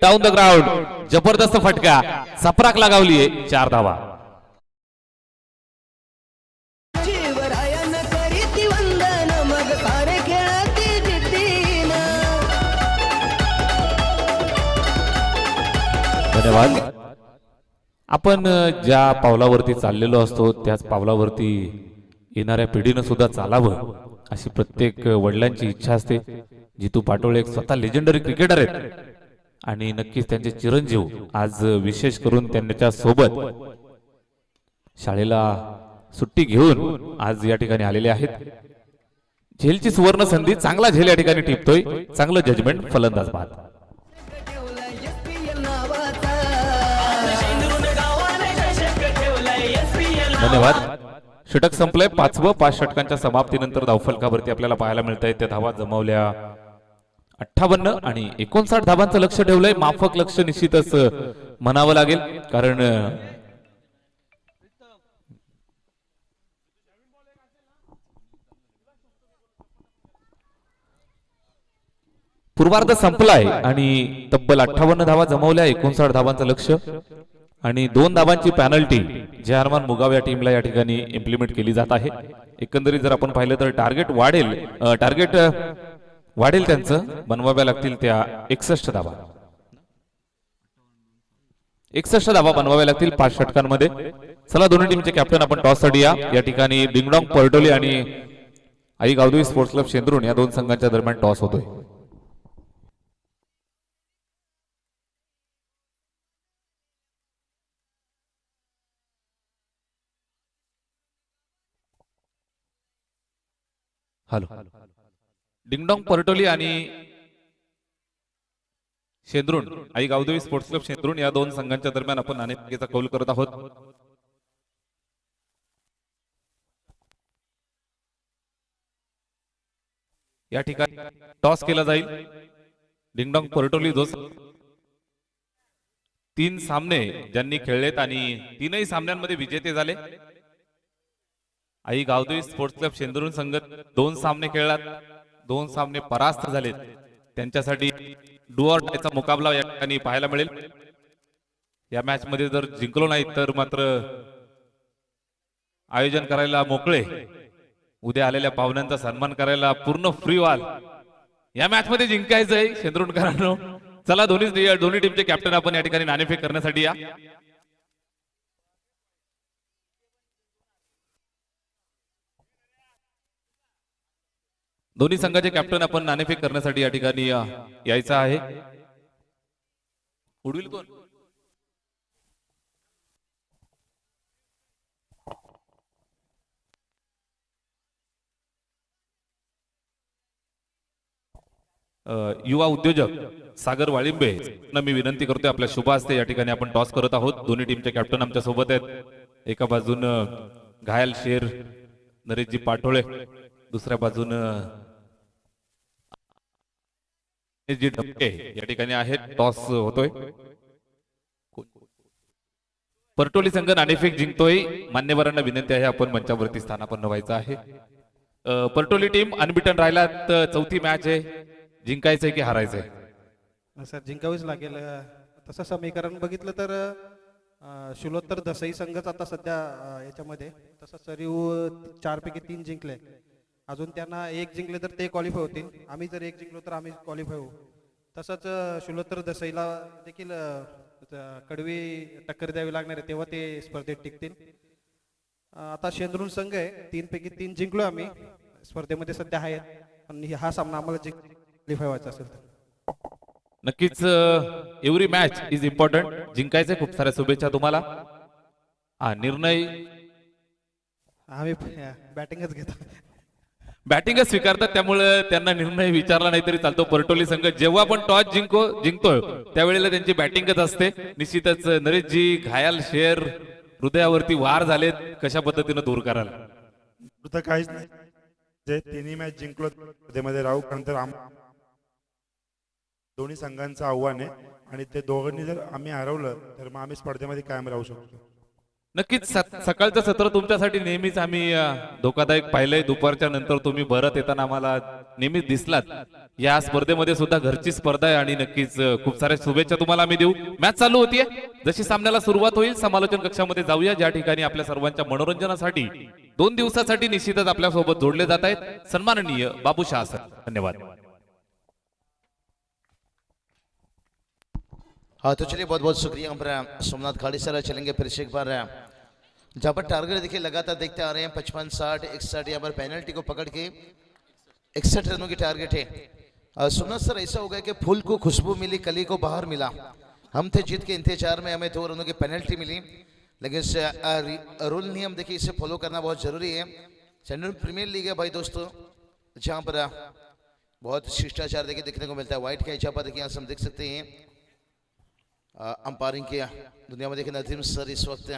down the ground. जबरदस्त फटका, सपराक लगावलीये. 4 धावा.
शिवरायानं करीती वंदन, मग सारे खेळाती जिद्दीनं.
धन्यवाद. आपण ज्या पावलावरती चाललेलो असतो त्याच पावलावरती येणाऱ्या पिढीनं सुद्धा चालावं अशी प्रत्येक वडिलांची इच्छा असते. जितू पाटोळे एक स्वतः लेजेंडरी क्रिकेटर आहेत आणि नक्कीच त्यांचे चिरंजीव आज विशेष करून त्यांच्या सोबत शाळेला सुट्टी घेऊन आज या ठिकाणी आलेले आहेत. झेलची सुवर्ण संधी. चांगला झेल या ठिकाणी टिपतोय. चांगलं जजमेंट फलंदाज बाद.
ठेवलाय SPL नावाचा.
धन्यवाद. षटक संपलंय. 5वं. 5 षटकांच्या समाप्तीनंतर धावफलकावरती आपल्याला पाहायला मिळत आहे त्या धावा जमवल्या 58 आणि 59 धावांचं लक्ष ठेवलंय. माफक लक्ष निश्चितच म्हणावं लागेल, कारण पूर्वार्ध संपलाय आणि तब्बल 58 धावा जमवल्या. 59 धावांचं लक्ष आणि 2 धावांची पॅनल्टी जे हरमान मुगाव या टीमला या ठिकाणी इम्प्लिमेंट केली जात आहे. एकंदरीत जर आपण पाहिलं तर टार्गेट वाढेल त्यांचं. बनवाव्या लागतील त्या 61 धावा. 61 धावा बनवाव्या लागतील 5 षटकांमध्ये. चला दोन्ही टीमचे कॅप्टन आपण टॉस साठी या ठिकाणी डिंगडॉंग पर्टोली आणि आई गावदेवी स्पोर्ट्स क्लब शेंद्रून या 2 संघांच्या दरम्यान टॉस होतोय. हॅलो. डिंगडॉंग पर्टोली आणि शेंद्रून आई गावदेवी स्पोर्ट्स क्लब शेंद्रून या 2 संघांच्या दरम्यान आपण नाणेफेकीचा कौल करत आहोत. या ठिकाणी टॉस केला जाईल. डिंगडॉंग पर्टोली 3 सामने ज्यांनी खेळलेत आणि 3ही सामन्यांमध्ये विजेते झाले. आई गावदेवी स्पोर्ट्स क्लब शेंद्रून संघ 2 सामने खेळलात, 2 सामने परास्त झालेत. त्यांच्यासाठी डू ऑर डायचा मुकाबला या ठिकाणी पाहायला मिळेल. या मॅच मध्ये जर जिंकलो नाही तर मात्र आयोजन करायला मोकळे, उद्या आलेल्या पाहुण्यांचा सन्मान करायला पूर्ण फ्री व्हाल. या मॅच मध्ये जिंकायचंय शेंद्रूणकरांनो. चला दोन्ही टीमचे कॅप्टन आपण या ठिकाणी नाणेफेक करण्यासाठी या. दोन्ही संघाचे कॅप्टन आपण नाणेफेक करण्यासाठी या ठिकाणी यायचं आहे. उडविल कोण? युवा उद्योजक सागर वाळिंबे मी विनंती करतोय आपल्या शुभ हस्ते या ठिकाणी आपण टॉस करत आहोत. दोन्ही टीमचे कॅप्टन आमच्या सोबत आहेत. एका बाजून घायल शेर नरेशजी पाटोळे, दुसऱ्या बाजून जी ढमके या ठिकाणी आहेत. टॉस होतोय. परटोली संघ नाणेफेक जिंकतोय. मान्यवरांना विनंती आहे आपण मंचावरती स्थानापन्न व्हायचं आहे. परटोली टीम अनबिटन राहिलात. चौथी मॅच आहे. जिंकायचंय की हारायचंय?
सर जिंकावीच लागेल. तसं समीकरण बघितलं तर शिलोत्तर दसई संघच आता सध्या याच्यामध्ये. तसं सरीव 4 पैकी 3 जिंकले. अजून त्यांना 1 जिंकले तर ते क्वालिफाय होतील. आम्ही जर 1 जिंकलो तर आम्ही क्वालिफाय होऊ. तसंच शिलोत्तर दसईला देखील कडवी टक्कर द्यावी लागणार आहे, तेव्हा ते स्पर्धेत टिकतील. आता शेंद्रून संघ आहे, 3 पैकी 3 जिंकलो आम्ही. स्पर्धेमध्ये सध्या आहेत, पण हा सामना आम्हाला क्वालिफाय व्हायचा असेल तर.
नक्कीच एव्हरी मॅच इज इम्पॉर्टंट. जिंकायचे. खूप साऱ्या शुभेच्छा तुम्हाला. हा निर्णय
आम्ही बॅटिंगच घेतो.
बॅटिंगच स्वीकारतात, त्यामुळे त्यांना निर्णय विचारला नाही तरी चालतो. परटोली संघ जेव्हा पण टॉस जिंकतोय त्यावेळेला त्यांची बॅटिंगच असते. निश्चितच नरेशजी, घायल शेर हृदयावरती वार झालेत, कशा पद्धतीने दूर कराल?
तर काहीच नाही, जे तिन्ही मॅच जिंकलो त्यामध्ये राहू. कारण तर दोन्ही संघांचं आव्हान आहे आणि ते दोघांनी जर आम्ही हरवलं तर मग आम्ही स्पर्धेमध्ये कायम राहू शकतो.
नक्कीच सकाळचं सत्र तुमच्यासाठी नेहमीच आम्ही धोकादायक पाहिलंय. दुपारच्या नंतर तुम्ही भरत येताना आम्हाला नेहमीच दिसलात. या स्पर्धेमध्ये सुद्धा घरची स्पर्धा आहे आणि नक्कीच खूप साऱ्या शुभेच्छा तुम्हाला आम्ही देऊ. मॅच चालू होतीये. जशी सामन्याला सुरुवात होईल समालोचन कक्षामध्ये जाऊया, ज्या ठिकाणी आपल्या सर्वांच्या मनोरंजनासाठी 2 दिवसासाठी निश्चितच आपल्या सोबत जोडले जात आहेत सन्माननीय बाबू शाह सर. धन्यवाद.
हाँ तो चलिए बहुत बहुत शुक्रिया हम सोमनाथ खाड़ी सर. चलेंगे फिर से एक बार जहाँ पर टारगेट देखिए लगातार देखते आ रहे हैं 55, 60, 61. यहाँ पर पेनल्टी को पकड़ के 61 रनों की टारगेट है. सोमनाथ सर ऐसा हो गया कि फूल को खुशबू मिली, कली को बाहर मिला. हम थे जीत के इंतजार में, हमें 2 रनों की पेनल्टी मिली. लेकिन रूल नियम देखिए इसे फॉलो करना बहुत जरूरी है. सेंट्रल प्रीमियर लीग है भाई दोस्तों, जहाँ पर बहुत शिष्टाचार देखिए देखने को मिलता है. व्हाइट कैच पर देखिए हम देख सकते हैं. अंपायरिंग की दुनिया में देखिए नदीम सर इस वक्त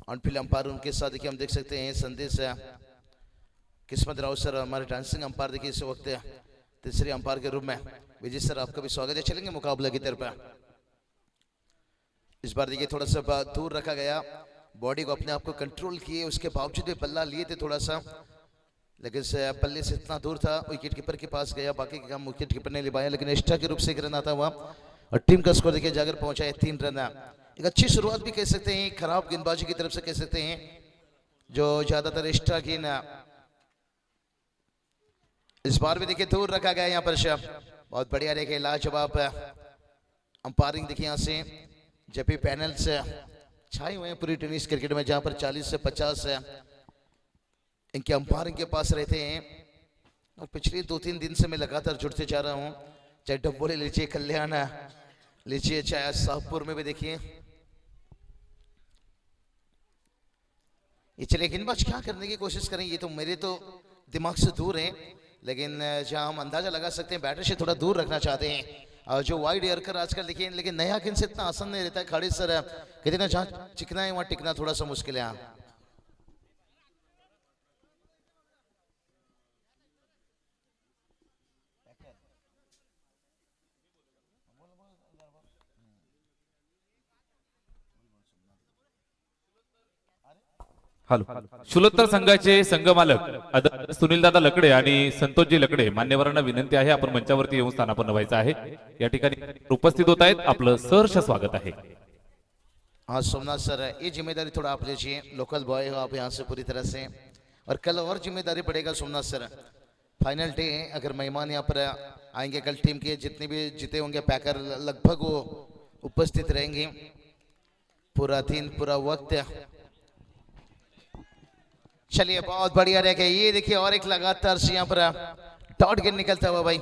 ऑन फील्ड अंपायर उनके साथ देखिए हम देख सकते हैं संदेश किस्मत राव सर हमारे डांसिंग अंपायर देखिए इस वक्त तीसरे अंपायर के रूप में. विजय सर आपका भी स्वागत है. चलेंगे मुकाबला की तरफ. इस बार देखिए थोड़ा सा दूर रखा गया, बॉडी को अपने आप को कंट्रोल किए, उसके बावजूद भी बल्ला लिए थे थोड़ा सा, लेकिन बल्ले से इतना दूर था विकेट कीपर के पास गया. बाकी का काम विकेट कीपर ने निभाया, लेकिन एक्स्ट्रा के रूप से एक रन आता हुआ और टीम का स्कोर देखिए जाकर पहुंचा है 3 रन. एक अच्छी शुरुआत भी कह सकते हैं, खराब गेंदबाजी की तरफ से कह सकते हैं, जो ज्यादातर एक्स्ट्रा गेंद इस बार भी देखिए दूर रखा गया यहाँ पर. बहुत बढ़िया देखिए लाजवाब अंपायरिंग देखिए यहाँ से. जब भी पैनल से छाए हुए हैं पूरी टेनिस क्रिकेट में, जहाँ पर 40 से 50 इनके अंपायरिंग के पास रहते हैं. और पिछले 2-3 दिन से मैं लगातार जुड़ते जा रहा हूँ, चाहे डब्बोले लीजिए, कल्याण लीजिए, चाहे शाहपुर में भी देखिए. ये चलिए गेंदबाज क्या करने की कोशिश करें, ये तो मेरे तो दिमाग से दूर है, लेकिन जहां हम अंदाजा लगा सकते हैं बैटर से थोड़ा दूर रखना चाहते हैं. और जो वाइड एयरकर आजकल देखिए, लेकिन नया गेंद से इतना आसान नहीं रहता है. खाड़ी सर कहते ना जहाँ चिकना है वहाँ टिकना थोड़ा सा मुश्किल है.
हॅलो. शुलोत्तर संघाचे संघमालक सुनीलदादा लकडे आणि संतोषजी लकडे मान्यवरांना विनंती आहे आपण मंचावरती येऊन स्थानापन्न व्हायचं आहे. या ठिकाणी उपस्थित होत आहेत, आपलं सहर्ष स्वागत आहे.
हाँ सोमनाथ सर, ये जिम्मेदारी थोड़ा आप लीजिए, लोकल बॉय हो आप यहाँ से पूरी तरह से. और कल और जिम्मेदारी पड़ेगा सोमनाथ सर. फाइनल डे है, अगर मेहमान यहाँ पर आएंगे, कल टीम के जितने भी जीते होंगे पैकर लगभग वो उपस्थित रहेंगे पूरा दिन पूरा वक्त. चलिए बहुत बढ़िया रह गया. ये देखिए और एक लगातार से यहाँ पर डॉट गेंद निकलता हुआ भाई.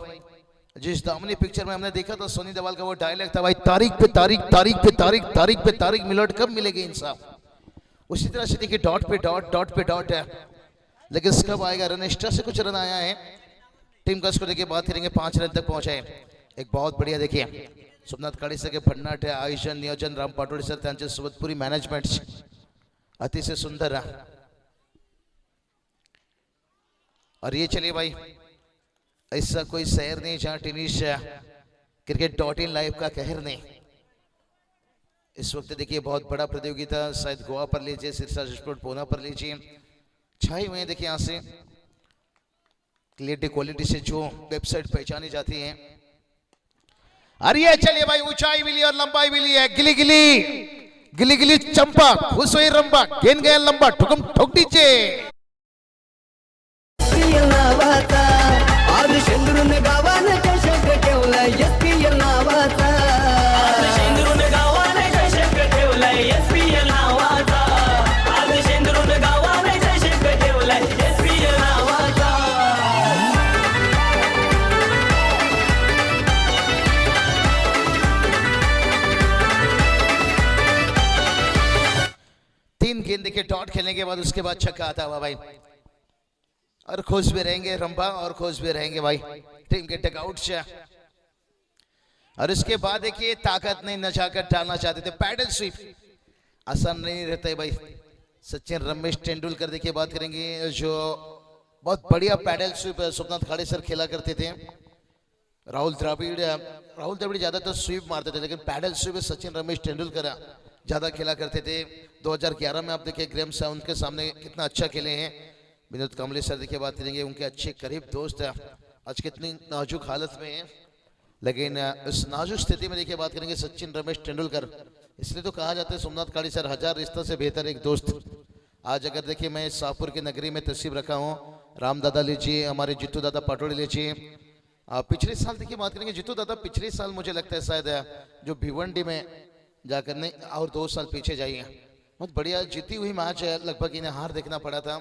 जिस दामनी पिक्चर में हमने देखा था सोनी देवाल का वो डायलॉग था भाई, तारीख पे तारीख, तारीख पे तारीख, तारीख पे तारीख, मिलट कब मिलेगी इंसाफ. उसी तरह से देखिए डॉट पे डॉट, डॉट पे डॉट है, लेकिन कब आएगा रन. एक्स्ट्रा से कुछ रन आया है. टीम का स्कोर देखिए बात करेंगे 5 रन तक पहुंचा है. एक बहुत बढ़िया देखिए सोमनाथ खाड़ी सर के भन्नाट है, आयोजन नियोजन राम पाटोळे सर त्यांच्या सोबत पूरी मॅनेजमेंट अतिशय सुंदर. और ये चलिए भाई, ऐसा कोई शहर नहीं जहां टेनिस क्रिकेट .in लाइव का कहर नहीं. इस वक्त देखिए बहुत बड़ा प्रतियोगिता शायद गोवा पर लीजिए, सिरसा स्पोर्ट पूना पर लीजिए, छाई हुए हैं देखिए यहाँ से क्लियरिटी क्वालिटी से जो वेबसाइट पहचानी जाती है। अरे ये चलिए भाई, ऊंचाई मिली और लंबाई मिली है। गिली गिली गिली गिली चंपा खुश हुई रंबा, गेंद गया लंबा, ठुकम ठोक दीजिए।
नावाचा आज शेंद्रून गावानं चषक ठेवलाय SPL नावाचा. आज शेंद्रून गावानं चषक ठेवलाय SPL नावाचा. आज शेंद्रून गावानं चषक ठेवलाय SPL नावाचा.
तीन गेंद देखिए डॉट खेलने के बाद उसके बाद छक्का आता हुआ भाई, और खुश भी रहेंगे रंबा और खुश भी रहेंगे भाई टीम के डगआउट से। और उसके बाद देखिए ताकत नहीं नजाकत डालना चाहते थे, पैडल स्वीप आसान नहीं रहता है भाई। सचिन रमेश तेंदुलकर देखिए बात करेंगे, जो बहुत बढ़िया पैडल स्वीप सोमनाथ खाड़े सर खेला करते थे। राहुल द्रविड़ ज्यादातर स्वीप मारते थे, लेकिन पैडल स्वीप सचिन रमेश तेंदुलकर ज्यादा खेला करते थे। 2011 में आप देखिए ग्रेम साउंड के सामने कितना अच्छा खेले हैं। विनोद कांबले सर देखिए बात करेंगे, उनके अच्छे करीब दोस्त है, आज कितनी नाजुक हालत में है, लेकिन इस नाजुक स्थिति में देखिए बात करेंगे सचिन रमेश तेंदुलकर। इसलिए तो कहा जाता है सोमनाथ खाड़ी सर हजार रिश्तों से बेहतर एक दोस्त। आज अगर देखिए मैं शाहपुर की नगरी में तस्वीर रखा हूँ, राम दादा लीजिए, हमारे जितू दादा पाटोड़ी लीजिए। पिछले साल देखिए बात करेंगे जितू दादा, पिछले साल मुझे लगता है शायद जो भिवंडी में जाकर नहीं, और 2 साल पीछे जाइए, बहुत बढ़िया जीती हुई मैच है, लगभग इन्हें हार देखना पड़ा था।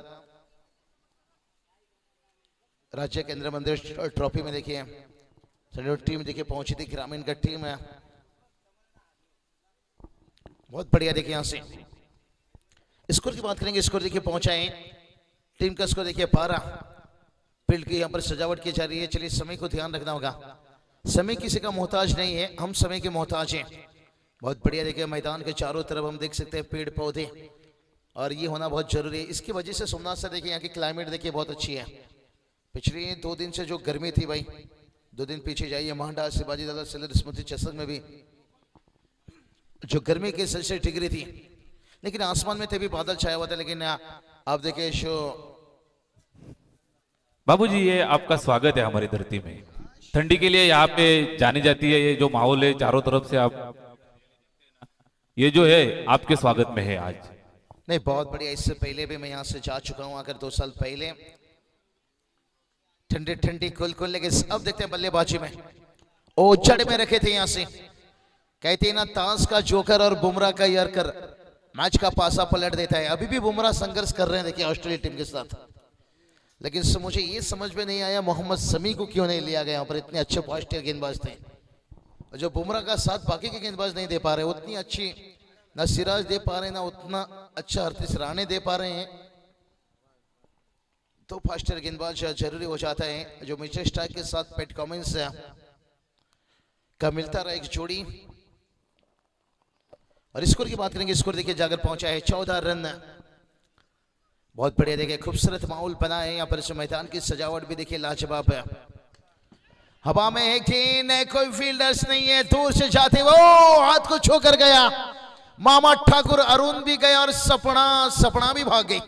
राज्य केंद्र मंदिर ट्रॉफी में देखिए टीम देखिए पहुंची थी, ग्रामीण का टीम है, बहुत बढ़िया। देखिए यहां से स्कोर की बात करेंगे, स्कोर देखिए पहुंचा है टीम का स्कोर देखिए 12। फील्ड की यहां पर सजावट की जा रही है। चलिए समय को ध्यान रखना होगा, समय किसी का मोहताज नहीं है, हम समय के मोहताज हैं। बहुत बढ़िया देखिए मैदान के चारों तरफ हम देख सकते हैं पेड़ पौधे, और ये होना बहुत जरूरी है। इसकी वजह से सोमनाथ से देखिए यहाँ की क्लाइमेट देखिए बहुत अच्छी है। पिछले 2 दिन से जो गर्मी थी भाई, 2 दिन पीछे जाइए मांडा शिवाजी दादा सिलर स्मृति चषक में भी जो गर्मी के सेल्सियस डिग्री थी, लेकिन आसमान में तभी बादल छाया हुआ था। लेकिन आप देखिए शो
बाबूजी, ये आपका स्वागत है हमारी धरती में। ठंडी के लिए यहाँ पे जानी जाती है, ये जो माहौल है चारों तरफ से, आप ये जो है आपके स्वागत में है आज।
नहीं, बहुत बढ़िया। इससे पहले भी मैं यहाँ से जा चुका हूँ, अगर 2 साल पहले ठंडी ठंडी कुल लेके अब देखते हैं बल्लेबाजी में ओ जड़ में रखे थे। यहाँ से कहते हैं ना, ताश का जोकर और बुमराह का यर्कर मैच का पासा पलट देता है। अभी भी बुमराह संघर्ष कर रहे हैं देखिए ऑस्ट्रेलिया टीम के साथ, लेकिन मुझे ये समझ में नहीं आया मोहम्मद शमी को क्यों नहीं लिया गया। यहाँ पर इतने अच्छे फास्ट गेंदबाज थे, जो बुमराह का साथ बाकी के गेंदबाज नहीं दे पा रहे, उतनी अच्छी ना सिराज दे पा रहे ना उतना अच्छा हरतीस राणे दे पा रहे हैं। तो फास्टर गेंदबाज जरूरी हो जाता है, जो मिचेल स्टार्क के साथ पैट कमिंस का मिलता रहा एक जोड़ी। और स्कोर की बात करेंगे, स्कोर देखिए जाकर पहुंचा है 14 रन। बहुत बढ़िया देखिए खूबसूरत माहौल बना है यहाँ पर। इस मैदान की सजावट भी देखिए लाजवाब है। हवा में है गेंद, कोई फील्डर्स नहीं है, दूर से जाते वो हाथ को छू कर गया। मामा ठाकुर अरुण भी गया और सपना भी भाग गई,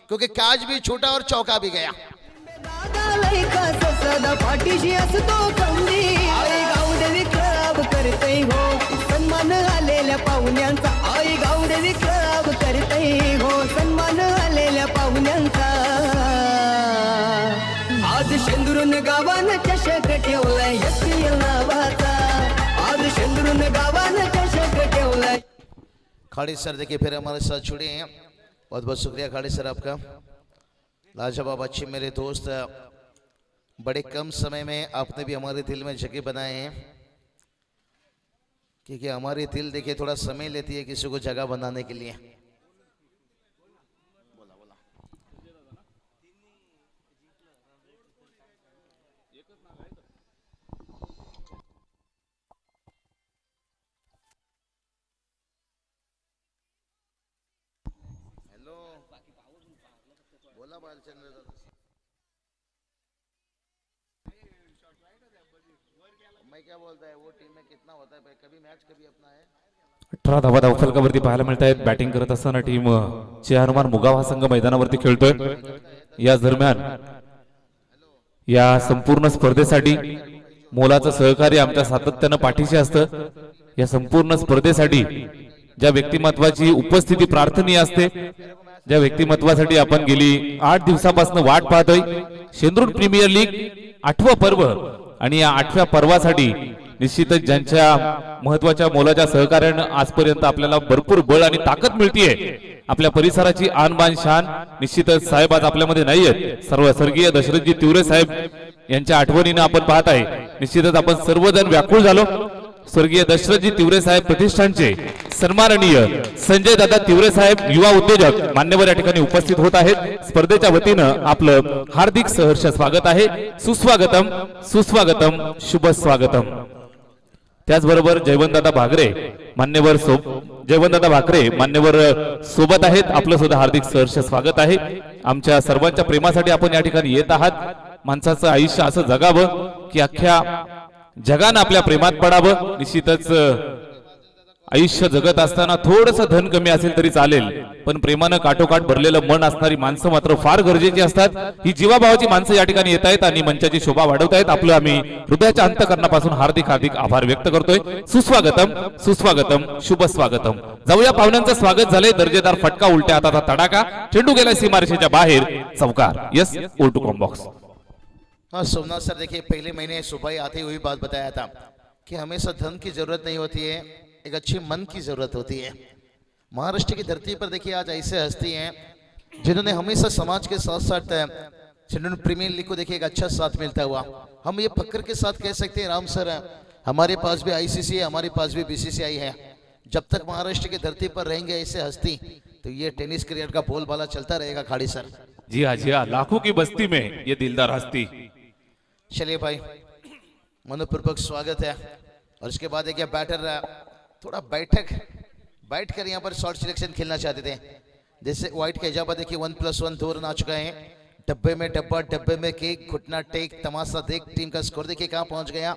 क्योंकि कैच भी छूटा और चौका भी गया।
दादा लय खास सदा पाठीशी असतो खंडी. आई गावदेवी क्लब करते हो सन्मान आलेल्या पाहुण्यांचा. आई गावदेवी क्लब करते हो सन्मान आलेल्या पाहुण्यांचा. आज शेंदुरून गावानं चषक ठेवलाय SPL नावाचा. आज शेंदुरून गावानं चषक ठेवलाय.
खाड़ी सर देखिए फिर हमारे साथ जुड़े हैं, बहुत बहुत शुक्रिया खाड़ी सर आपका। लाजवाब अच्छे मेरे दोस्त, बड़े कम समय में आपने भी हमारे दिल में जगह बनाए हैं, क्योंकि हमारी दिल देखिए थोड़ा समय लेती है किसी को जगह बनाने के लिए। बोला बालचंद्र, मैं क्या बोलता है वो टीम में कितना होता है भाई, कभी मैच कभी अपना है।
18 धावा धावफलकावरती पाहायला मिळत आहेत. बॅटिंग करत असताना टीम चे हनुमान मुगाव हा संघ मैदानावरती खेळतोय. या दरम्यान या संपूर्ण स्पर्धेसाठी मोलाचं सहकार्य आमच्या सातत्यानं पाठीशी असतं. या संपूर्ण स्पर्धेसाठी ज्या व्यक्तिमत्वाची उपस्थिती प्रार्थनीय असते, ज्या व्यक्तिमत्वासाठी आपण गेली 8 दिवसापासून वाट पाहतोय, शेंद्रुण प्रीमियर लीग 8वं पर्व, आणि या 8व्या पर्वासाठी निश्चितच ज्यांच्या महत्वाच्या मोलाच्या सहकार्यानं आजपर्यंत आपल्याला भरपूर बळ आणि ताकद मिळतीये. आपल्या परिसराची आणबाण शान निश्चितच साहेब आज आपल्यामध्ये नाहीयेत. सर्व स्वर्गीय दशरथजी तिवरे साहेब यांच्या आठवणीनं आपण पाहत आहे. निश्चितच आपण सर्वजण व्याकुळ झालो. स्वर्गीय दशरथजी तिवरे साहेब प्रतिष्ठानचे सन्माननीय संजय दादा तिवरे साहेब युवा उद्योजक मान्यवर या ठिकाणी उपस्थित होत आहेत. स्पर्धेच्या वतीनं आपलं हार्दिक सहर्ष स्वागत आहे. सुस्वागतम सुस्वागतम शुभ स्वागतम. त्याचबरोबर जयवंतदादा भाकरे मान्यवर जयवंतदादा भाकरे मान्यवर सोबत आहेत. आपलं सुद्धा हार्दिक सहर्ष स्वागत आहे. आमच्या सर्वांच्या प्रेमासाठी आपण या ठिकाणी येत आहात. माणसाचं आयुष्य असं जगावं की अख्ख्या जगानं आपल्या प्रेमात पडावं. निश्चितच आयुष्य जगत असताना थोडंसं धन कमी असेल तरी चालेल, पण प्रेमानं काठोकाठ भरलेलं मन असणारी माणसं मात्र फार गरजेची असतात. ही जीवाभावाची माणसं या ठिकाणी येत आहेत आणि मंचाची शोभा वाढवत आहेत. आपलं आम्ही हृदयाच्या अंतःकरणापासून हार्दिक हार्दिक आभार व्यक्त करतोय. सुस्वागतम सुस्वागतम शुभ स्वागतम. जाऊया, पाहुण्यांचं स्वागत झालंय. दर्जेदार फटका, उलट्या हाताचा तडाखा, चेंडू गेलाय सीमारेषेच्या बाहेर, चौकार. यस, उलटू कॉम्बॉक्स.
हाँ सोमनाथ सर, देखिए पहले महीने सुबह ही आते हुए बात बताया था कि हमेशा धन की जरूरत नहीं होती है, एक अच्छे मन की जरूरत होती है. महाराष्ट्र की धरती पर देखिए आज ऐसे हस्ती हैं जिन्होंने हमेशा समाज के साथ साथ शेंद्रुण प्रीमियर लीग को देखिए एक अच्छा साथ मिलता हुआ. हम ये फक्र के साथ कह सकते हैं राम सर, हमारे पास भी आईसीसी है, हमारे पास भी बीसीसीआई है. जब तक महाराष्ट्र की धरती पर रहेंगे ऐसे हस्ती, तो ये टेनिस करियर का बोलबाला चलता रहेगा खाड़ी सर.
जी हाँ, लाखों की बस्ती में ये दिलदार हस्ती.
चलिए भाई, मनोपूर्वक स्वागत है. और उसके बाद एक बैटर थोड़ा बैठ कर यहाँ पर शॉर्ट सिलेक्शन खेलना चाहते थे. जैसे व्हाइट के हिजाबा देखिए 1+1 2 रन आ चुका है. डब्बे में डब्बा, डब्बे में केक, घुटना टेक, तमाशा देख. टीम का स्कोर देखिए कहाँ पहुंच गया,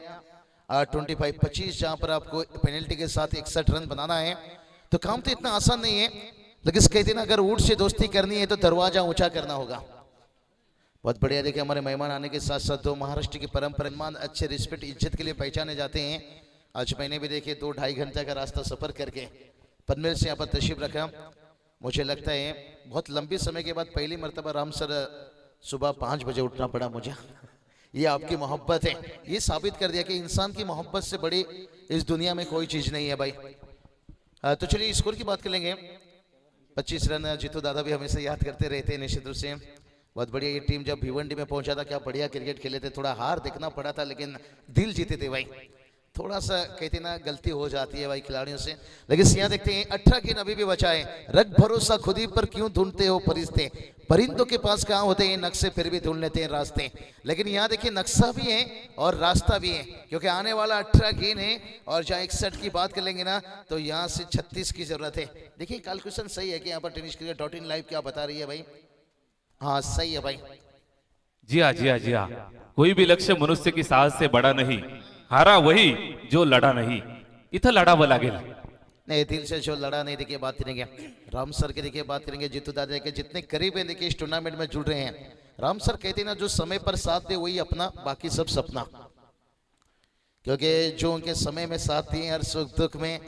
25-25, जहाँ पर आपको पेनल्टी के साथ 61 रन बनाना है. तो काम तो इतना आसान नहीं है, लेकिन कहते ना अगर ऊँट से दोस्ती करनी है तो दरवाजा ऊंचा करना होगा. बहुत बढ़िया. देखिए हमारे मेहमान आने के साथ साथ दो महाराष्ट्र की परंपरा मेहमान अच्छे रिस्पेक्ट इज्जत के लिए पहचाने जाते हैं. आज मैंने भी देखिए 2-2.5 घंटे का रास्ता सफर करके पनवेल से यहाँ पर तशरीफ रखा. मुझे लगता है बहुत लंबी समय के बाद पहली मरतबा राम सर सुबह 5 बजे उठना पड़ा मुझे. ये आपकी मोहब्बत है. ये साबित कर दिया कि इंसान की मोहब्बत से बड़ी इस दुनिया में कोई चीज़ नहीं है भाई. तो चलिए स्कोर की बात कर लेंगे. 25 रन जीतू दादा भी हमेशा याद करते रहते हैं निश्चित रूप से. बहुत बढ़िया. ये टीम जब भिवंडी में पहुंचा था क्या बढ़िया क्रिकेट खेले थे. थोड़ा हार देखना पड़ा था लेकिन दिल जीते थे भाई. थोड़ा सा कहते ना गलती हो जाती है भाई खिलाड़ियों से. लेकिन यहाँ देखते हैं 18 गेंद अभी भी बचा है. रख भरोसा खुद ही पर क्यों ढूंढते हो फरिश्ते, परिंदों के पास कहाँ होते हैं नक्शे, फिर भी ढूंढ लेते हैं रास्ते. लेकिन यहाँ देखिए नक्शा भी है और रास्ता भी है, क्योंकि आने वाला 18 गेंद है. और जहाँ 61 की बात कर लेंगे ना तो यहाँ से 36 की जरूरत है. देखिए कैलकुलेशन सही है कि यहाँ पर टेनिसcricket.in लाइव क्या बता रही है भाई. हाँ सही है भाई.
जी हाँ. कोई भी लक्ष्य मनुष्य की साहस से बड़ा नहीं, हारा वही जो लड़ा नहीं. इथं लढावं लागेल.
नहीं, दिल से जो लड़ा नहीं. देखिए बात करेंगे राम सर की, देखिए बात करेंगे जीतू दादा के जितने करीब है देखिए इस टूर्नामेंट में जुड़ रहे हैं. राम सर कहते हैं ना जो समय पर साथ दे वही अपना, बाकी सब सपना. क्योंकि जो उनके समय में साथ दिए हर सुख दुख में,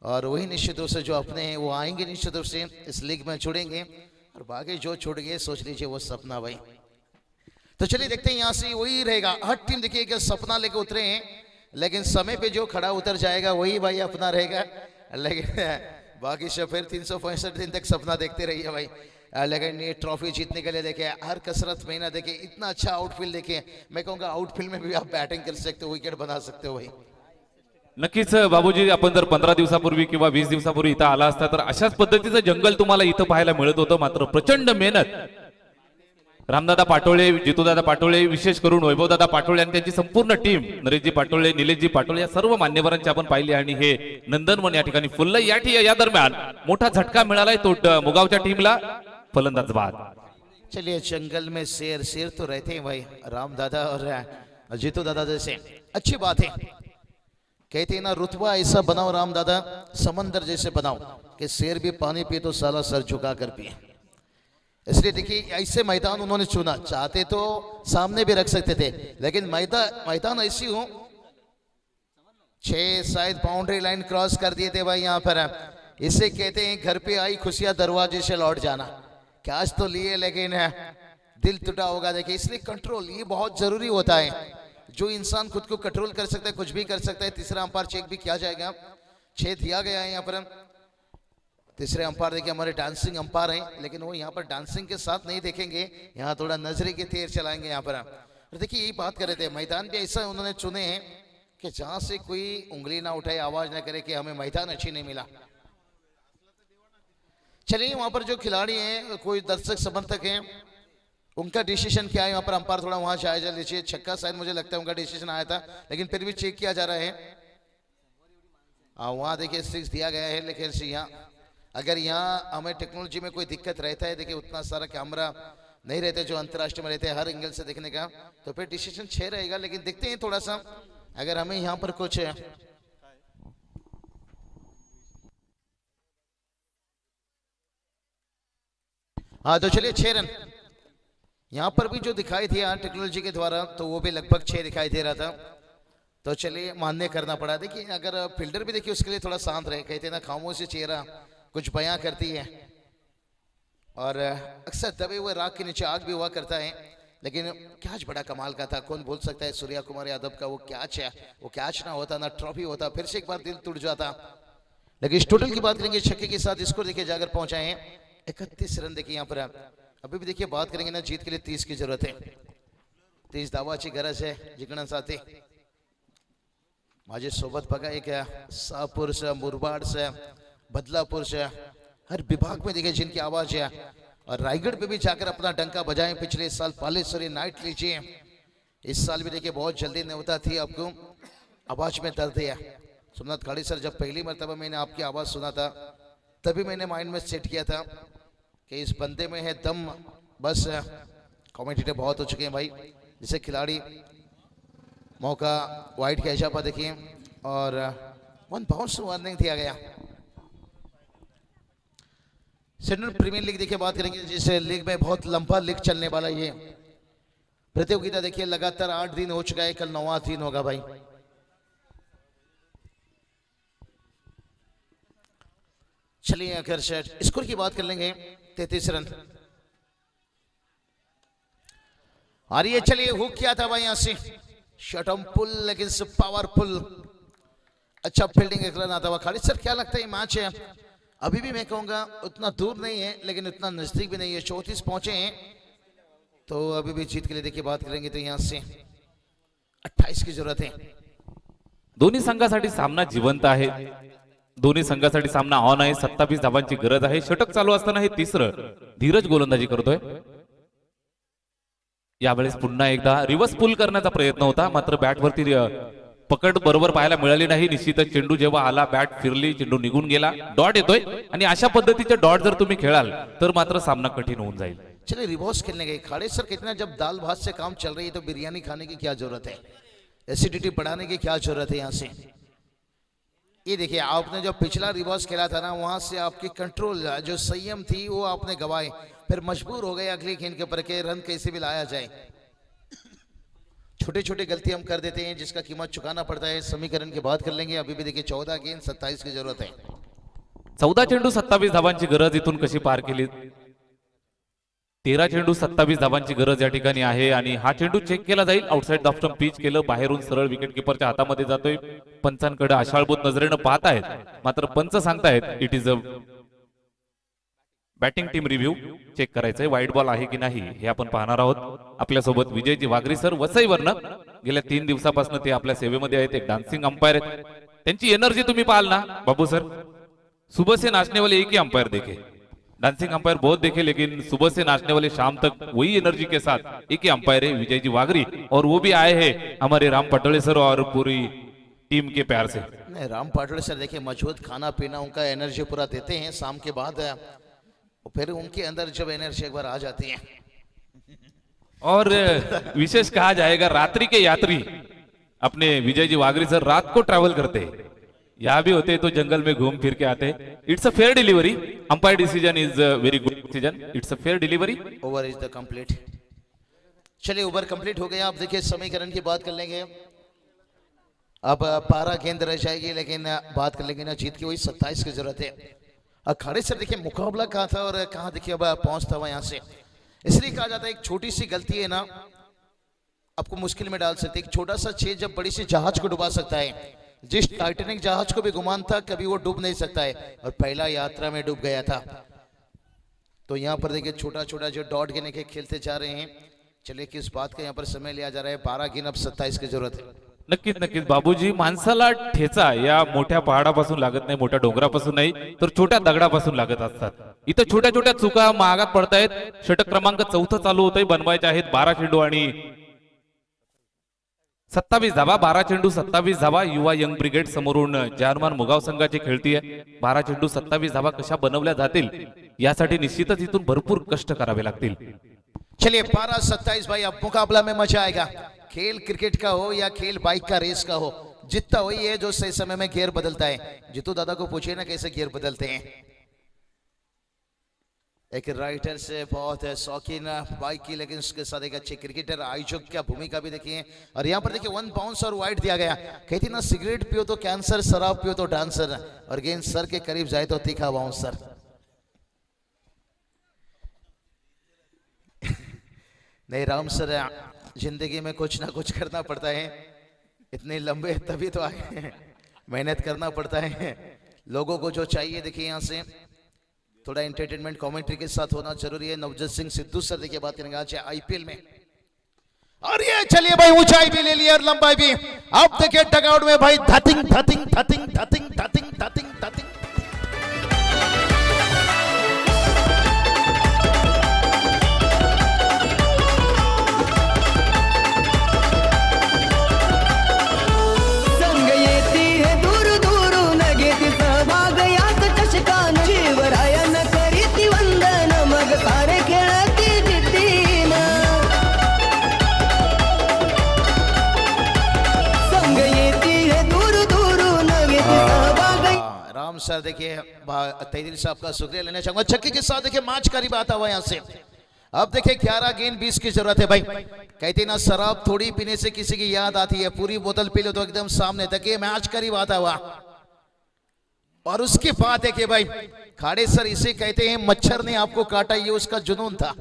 और वही निश्चित रूप से जो अपने हैं वो आएंगे निश्चित रूप से इस लीग में जुड़ेंगे. और बाकी जो छूट गए सोच लीजिए वो सपना भाई. तो चलिए देखते हैं यहाँ से वही रहेगा. हर टीम देखिए कि सपना लेके उतरे हैं, लेकिन समय पे जो खड़ा उतर जाएगा वही भाई अपना रहेगा. लेकिन बाकी सब फिर 365 दिन तक सपना देखते रहिए भाई. लेकिन ये ट्रॉफी जीतने के लिए देखिए हर कसरत मेहनत देखिए. इतना अच्छा आउटफील्ड देखिए. मैं कहूँगा आउटफील्ड में भी आप बैटिंग कर सकते हो, विकेट बना सकते हो भाई.
नक्कीच बाबूजी, आपण जर 15 दिवसापूर्वी किंवा 20 दिवसापूर्वी इथं आला असता तर अशाच पद्धतीचं जंगल तुम्हाला इथं पाहायला मिळत होतं. मात्र प्रचंड मेहनत रामदादा पाटोळे, जितूदादा पाटोळे, विशेष करून वैभवदादा पाटोळे आणि त्यांची संपूर्ण टीम, नरेशजी पाटोळे, निलेशजी पाटोळे, या सर्व मान्यवरांची आपण पाहिली. आणि हे नंदनवन या ठिकाणी फुललं. या दरम्यान मोठा झटका मिळालाय तो मुगावच्या टीमला. फलंदाज बाद.
चलिए जंगल में शेर तो रहते हैं भाई राम दादा और जीतू दादा जैसे. अच्छी बात है. कहते हैं ना, रुतबा ऐसा बनाओ राम दादा, समंदर जैसे बनाओ कि शेर भी पानी पिए तो साला सर झुका कर पिए। इसलिए देखिए ऐसे मैदान उन्होंने चुना, चाहते तो सामने भी रख सकते थे, लेकिन मैदान ऐसी हो, 6 शायद बाउंड्री लाइन क्रॉस कर दिए थे भाई यहाँ पर। इसे कहते हैं घर पे आई खुशियां दरवाजे से लौट जाना। कैच तो लिए लेकिन दिल टूटा होगा। देखिए इसलिए कंट्रोल ये बहुत जरूरी होता है। जो इंसान खुद को कंट्रोल कर सकता है कुछ भी कर सकता है। तीसरा अंपायर चेक भी किया जाएगा, 6 दिया गया है यहाँ पर। तीसरे अंपायर देखिए हमारे डांसिंग अंपायर हैं, लेकिन वो यहाँ पर डांसिंग के साथ नहीं देखेंगे, यहाँ थोड़ा नजरे के तीर चलाएंगे यहाँ पर। और देखिए यही बात कर रहे थे, मैदान भी ऐसा उन्होंने चुने हैं कि जहां से कोई उंगली ना उठाए, आवाज ना करे कि हमें मैदान अच्छी नहीं मिला। चलिए वहां पर जो खिलाड़ी हैं, कोई दर्शक समर्थक हैं, उनका डिसीजन क्या है यहाँ पर। अंपायर थोड़ा वहां जायजा लीजिए। छक्का शायद मुझे लगता है उनका डिसीजन आया था, लेकिन फिर भी चेक किया जा रहा है। वहां देखिए 6 दिया गया है, लेकिन यहाँ अगर यहाँ हमें टेक्नोलॉजी में कोई दिक्कत रहता है, देखिए उतना सारा कैमरा नहीं रहते जो अंतर्राष्ट्रीय में रहते हैं हर एंगल से देखने का, तो फिर डिसीजन 6 रहेगा। लेकिन देखते हैं थोड़ा सा अगर हमें यहाँ पर कुछ हाँ तो चलिए 6 रन यहाँ पर भी जो दिखाई दिया टेक्नोलॉजी के द्वारा, तो वो भी लगभग 6 दिखाई दे रहा था। तो चलिए मान्य करना पड़ा। देखिए अगर फील्डर भी देखिए उसके लिए थोड़ा शांत रहे, कहते ना खामोशी चेहरा कुछ बयां करती है, और अक्सर दबे हुए राग के नीचे आग भी हुआ करता है। लेकिन कैच बड़ा कमाल का था, कौन बोल सकता है सूर्या कुमार यादव का वो कैच है, वो कैच ना होता ना ट्रॉफी होता, फिर से एक बार दिल टूट जाता। लेकिन इस टोटल की बात करेंगे छक्के के साथ स्कोर देखिए जाकर पहुंचाए हैं 31 रन। देखिए यहाँ पर अभी भी देखिए बात करेंगे ना, जीत के लिए 30 की जरूरत है, 30 धावाची गरज है जिंकण्यासाठी। माझे सोबत बघा एक शहापूर से, मुरबाड से, बदलापुर से, हर विभाग में देखिए जिनकी आवाज है, और रायगढ़ पे भी जाकर अपना डंका बजाएं। पिछले साल पालेश्वरी नाइट लीजिए, इस साल भी देखिए बहुत जल्दी न्योता थी, आपको आवाज में दर्द है। सोमनाथ खाड़ी सर, जब पहली मरतबा मैंने आपकी आवाज सुना था तभी मैंने माइंड में सेट किया था कि इस बंदे में है दम। बस कमेंटेटर बहुत हो चुके हैं भाई, जिसे खिलाड़ी मौका वाइड के हिसाब पर देखिए, और 1 बाउंस वार्निंग दिया गया। सिडनी प्रीमियर लीग देखिए बात करेंगे, जिस लीग में बहुत लंबा लीग चलने वाला ये प्रतियोगिता देखिए लगातार 8 दिन हो चुका है, कल 9वां दिन होगा भाई। चलिए आखिर स्कोर की बात कर लेंगे, 33 रन। और ये चलिए हुक किया था भाई यहाँ से, शॉटम पुल, लेकिन पावरफुल अच्छा फील्डिंग एक रन आता हुआ। खालिद सर क्या लगता है ये मैच है अभी भी मैं कहूंगा उतना दूर नहीं है, लेकिन उतना नजदीक भी नहीं है। 34 पहुंचे हैं, तो अभी भी जीत के लिए देखिए बात करेंगे तो यहाँ से 28 की जरूरत है।
दोन्ही संघासाठी सामना जिवंत आहे, दोन्ही संघासाठी सामना ऑन आहे। 27 धावांची गरज आहे। षटक चालू असताना हे तिसरं धीरज गोलंदाजी करतोय। यावेळेस पुन्हा एकदा रिव्हर्स पुल करण्याचा प्रयत्न होता, मात्र बॅटवरती पकड बरोबर पाहायला मिळाली नाही। निश्चितच चेंडू जेव्हा आला, बॅट फिरली, चेंडू निघून गेला, डॉट येतोय, आणि अशा पद्धतीचे डॉट जर तुम्ही खेळाल तर मात्र सामना कठीण होऊन जाईल।
चलिए रिवर्स खेलने गए खाड़े सर, कितना जब दाल भात से काम चल रही है तो बिरयानी खाने की क्या जरूरत है, एसिडिटी बढ़ाने की क्या जरूरत है यहाँ से। ये देखिए आपने जो पिछला रिवर्स खेला था ना, वहां से आपकी कंट्रोल जो संयम थी वो आपने गवाए, फिर मजबूर हो गए अगली गेंद के ऊपर के रन कैसे भी लाया जाए। छोटे छोटे गलती हम कर देते हैं जिसका कीमत चुकाना पड़ता है। समीकरण की बात कर लेंगे। अभी भी देखिए 14 गेंद 27 की जरूरत है।
14 चेंडू 27 धावांची गरज इथून कशी पार केली। 13 चेंडू 27 धावांची गरज या ठिकाणी आहे, आणि हा चेंडू चेक केला जाईल। आउटसाइड ऑफ स्टंप पिच केलं, बाहेरून सरळ विकेट किपरच्या हातामध्ये जातोय। पंचांकडे आशाळभूत नजरेनं पाहत आहेत, मात्र पंच सांगतायत it is a batting team review check करायचंय, वाईड बॉल आहे की नाही हे आपण पाहणार आहोत। आपल्यासोबत विजयजी वाघरी सर वसईवरनं गेल्या 3 दिवसापासून ते आपल्या सेवेमध्ये आहेत, एक डान्सिंग अंपायर आहेत। त्यांची एनर्जी तुम्ही पाहाल ना बाबू सर, सुबह से नाचने वाले एक ही अंपायर देखे, डांसिंग अंपायर बहुत देखे, लेकिन सुबह से नाचने वाले शाम तक वही एनर्जी के साथ एक ही अंपायर है विजयजी वाघरी, और वो भी आए हैं हमारे राम पटोले सर और पूरी टीम के प्यार से।
नहीं, राम पटोले सर देखिए मजबूत खाना पीना उनका एनर्जी पूरा देते हैं शाम के बाद, फिर उनके अंदर जब एनर्जी एक बार आ जाती है।
और विशेष कहा जाएगा रात्रि के यात्री अपने विजय जी वागरी सर रात को ट्रैवल करते हैं, यहाँ भी होते तो जंगल में घूम फिर के आते। It's a fair delivery, umpire decision is very good decision, it's a fair delivery.
Over is the complete. चलिए ओवर कंप्लीट हो गया। आप देखिए समीकरण की बात कर लेंगे। अब 12 गेंद रह जाएगी, लेकिन बात कर लेंगे ना जीत की, वही 27 की जरूरत है। अखाड़े से देखिए मुकाबला कहाँ था और कहाँ देखिए अब पहुंचता हुआ यहाँ से। इसलिए कहा जाता है एक छोटी सी गलती है ना आपको मुश्किल में डाल सकती है। एक छोटा सा छेद जब बड़ी सी जहाज को डुबा सकता है। जिस टाइटैनिक जहाज को भी गुमान था कभी वो डूब नहीं सकता है, और पहला यात्रा में डूब गया था। तो यहाँ पर देखिए छोटा छोटा जो डॉट गिने के खेलते जा रहे हैं। चलिए किस बात का यहाँ पर समय लिया जा रहा है। 12 गेंद अब 27 की जरूरत है।
नक्कीच नक्कीच बाबूजी, माणसाला ठेचा या मोठ्या पहाडापासून लागत नाही, मोठ्या डोंगरापासून नाही, तर छोट्या दगडापासून लागत असतात। इथं छोट्या छोट्या चुका मागात पडतायत। षटक क्रमांक 4 चालू होतोय, बनवायचे आहेत 12 चेंडू आणि 27 धावा। 12 चेंडू 27 धावा। युवा यंग ब्रिगेड समोरून जारमान मुगाव संघाची खेळतीये। 12 चेंडू 27 धावा कशा बनवल्या जातील यासाठी निश्चितच इथून भरपूर कष्ट करावे लागतील।
चलिए 12-27 भाई, अब मुकाबला में मजा आएगा। खेल क्रिकेट का हो या खेल बाइक का रेस का हो, जीतता वही है जो सही समय में गियर बदलता है। जीतू दादा को पूछिए ना कैसे गियर बदलते हैं। एक राइटर से बहुत शौकीन बाइक की, लेकिन उसके साथ एक अच्छे क्रिकेटर आयोजक क्या भूमिका भी देखिए। और यहाँ पर देखिए 1 बाउंस और वाइड दिया गया। कहती ना सिगरेट पियो तो कैंसर, शराब पियो तो डांसर, और गेंद सर के करीब जाए तो तीखा बाउंसर। नहीं राम सर, जिंदगी में कुछ ना कुछ करना पड़ता है। इतने लंबे तभी तो आए हैं, मेहनत करना पड़ता है। लोगों को जो चाहिए देखिए यहाँ से थोड़ा एंटरटेनमेंट कमेंट्री के साथ होना जरूरी है। नवजोत सिंह सिद्धू सर देखिए बात करेंगे आज आईपीएल में। और ये चलिए भाई ऊंचाई भी ले लिया और लंबाई भी। अब देखिए डगआउट में भाई धतिंग धतिंग धतिंग धतिंग धतिंग धतिंग धतिंग।
संग येती है दूर दूरून घेती सहभाग यात चषकान शिवरायान करीती वंदन मग सारे खेळती जिद्दीन संग येती है दूर दूरून घेती सहभाग।
राम सर देखिए तैदीर साहब का शुक्रिया लेना चाहूंगा। छक्के के साथ देखिए मैच करीब आता हुआ यहाँ से। अब देखिए 11 गेंद 20 की जरूरत है भाई। कहते ना शराब थोड़ी पीने से किसी की याद आती है, पूरी बोतल पी लो तो एकदम सामने तक। ये मैच करीब आता हुआ। और उसके बाद देखिए भाई खाड़े सर इसे कहते हैं मच्छर ने आपको काटा, ये उसका जुनून था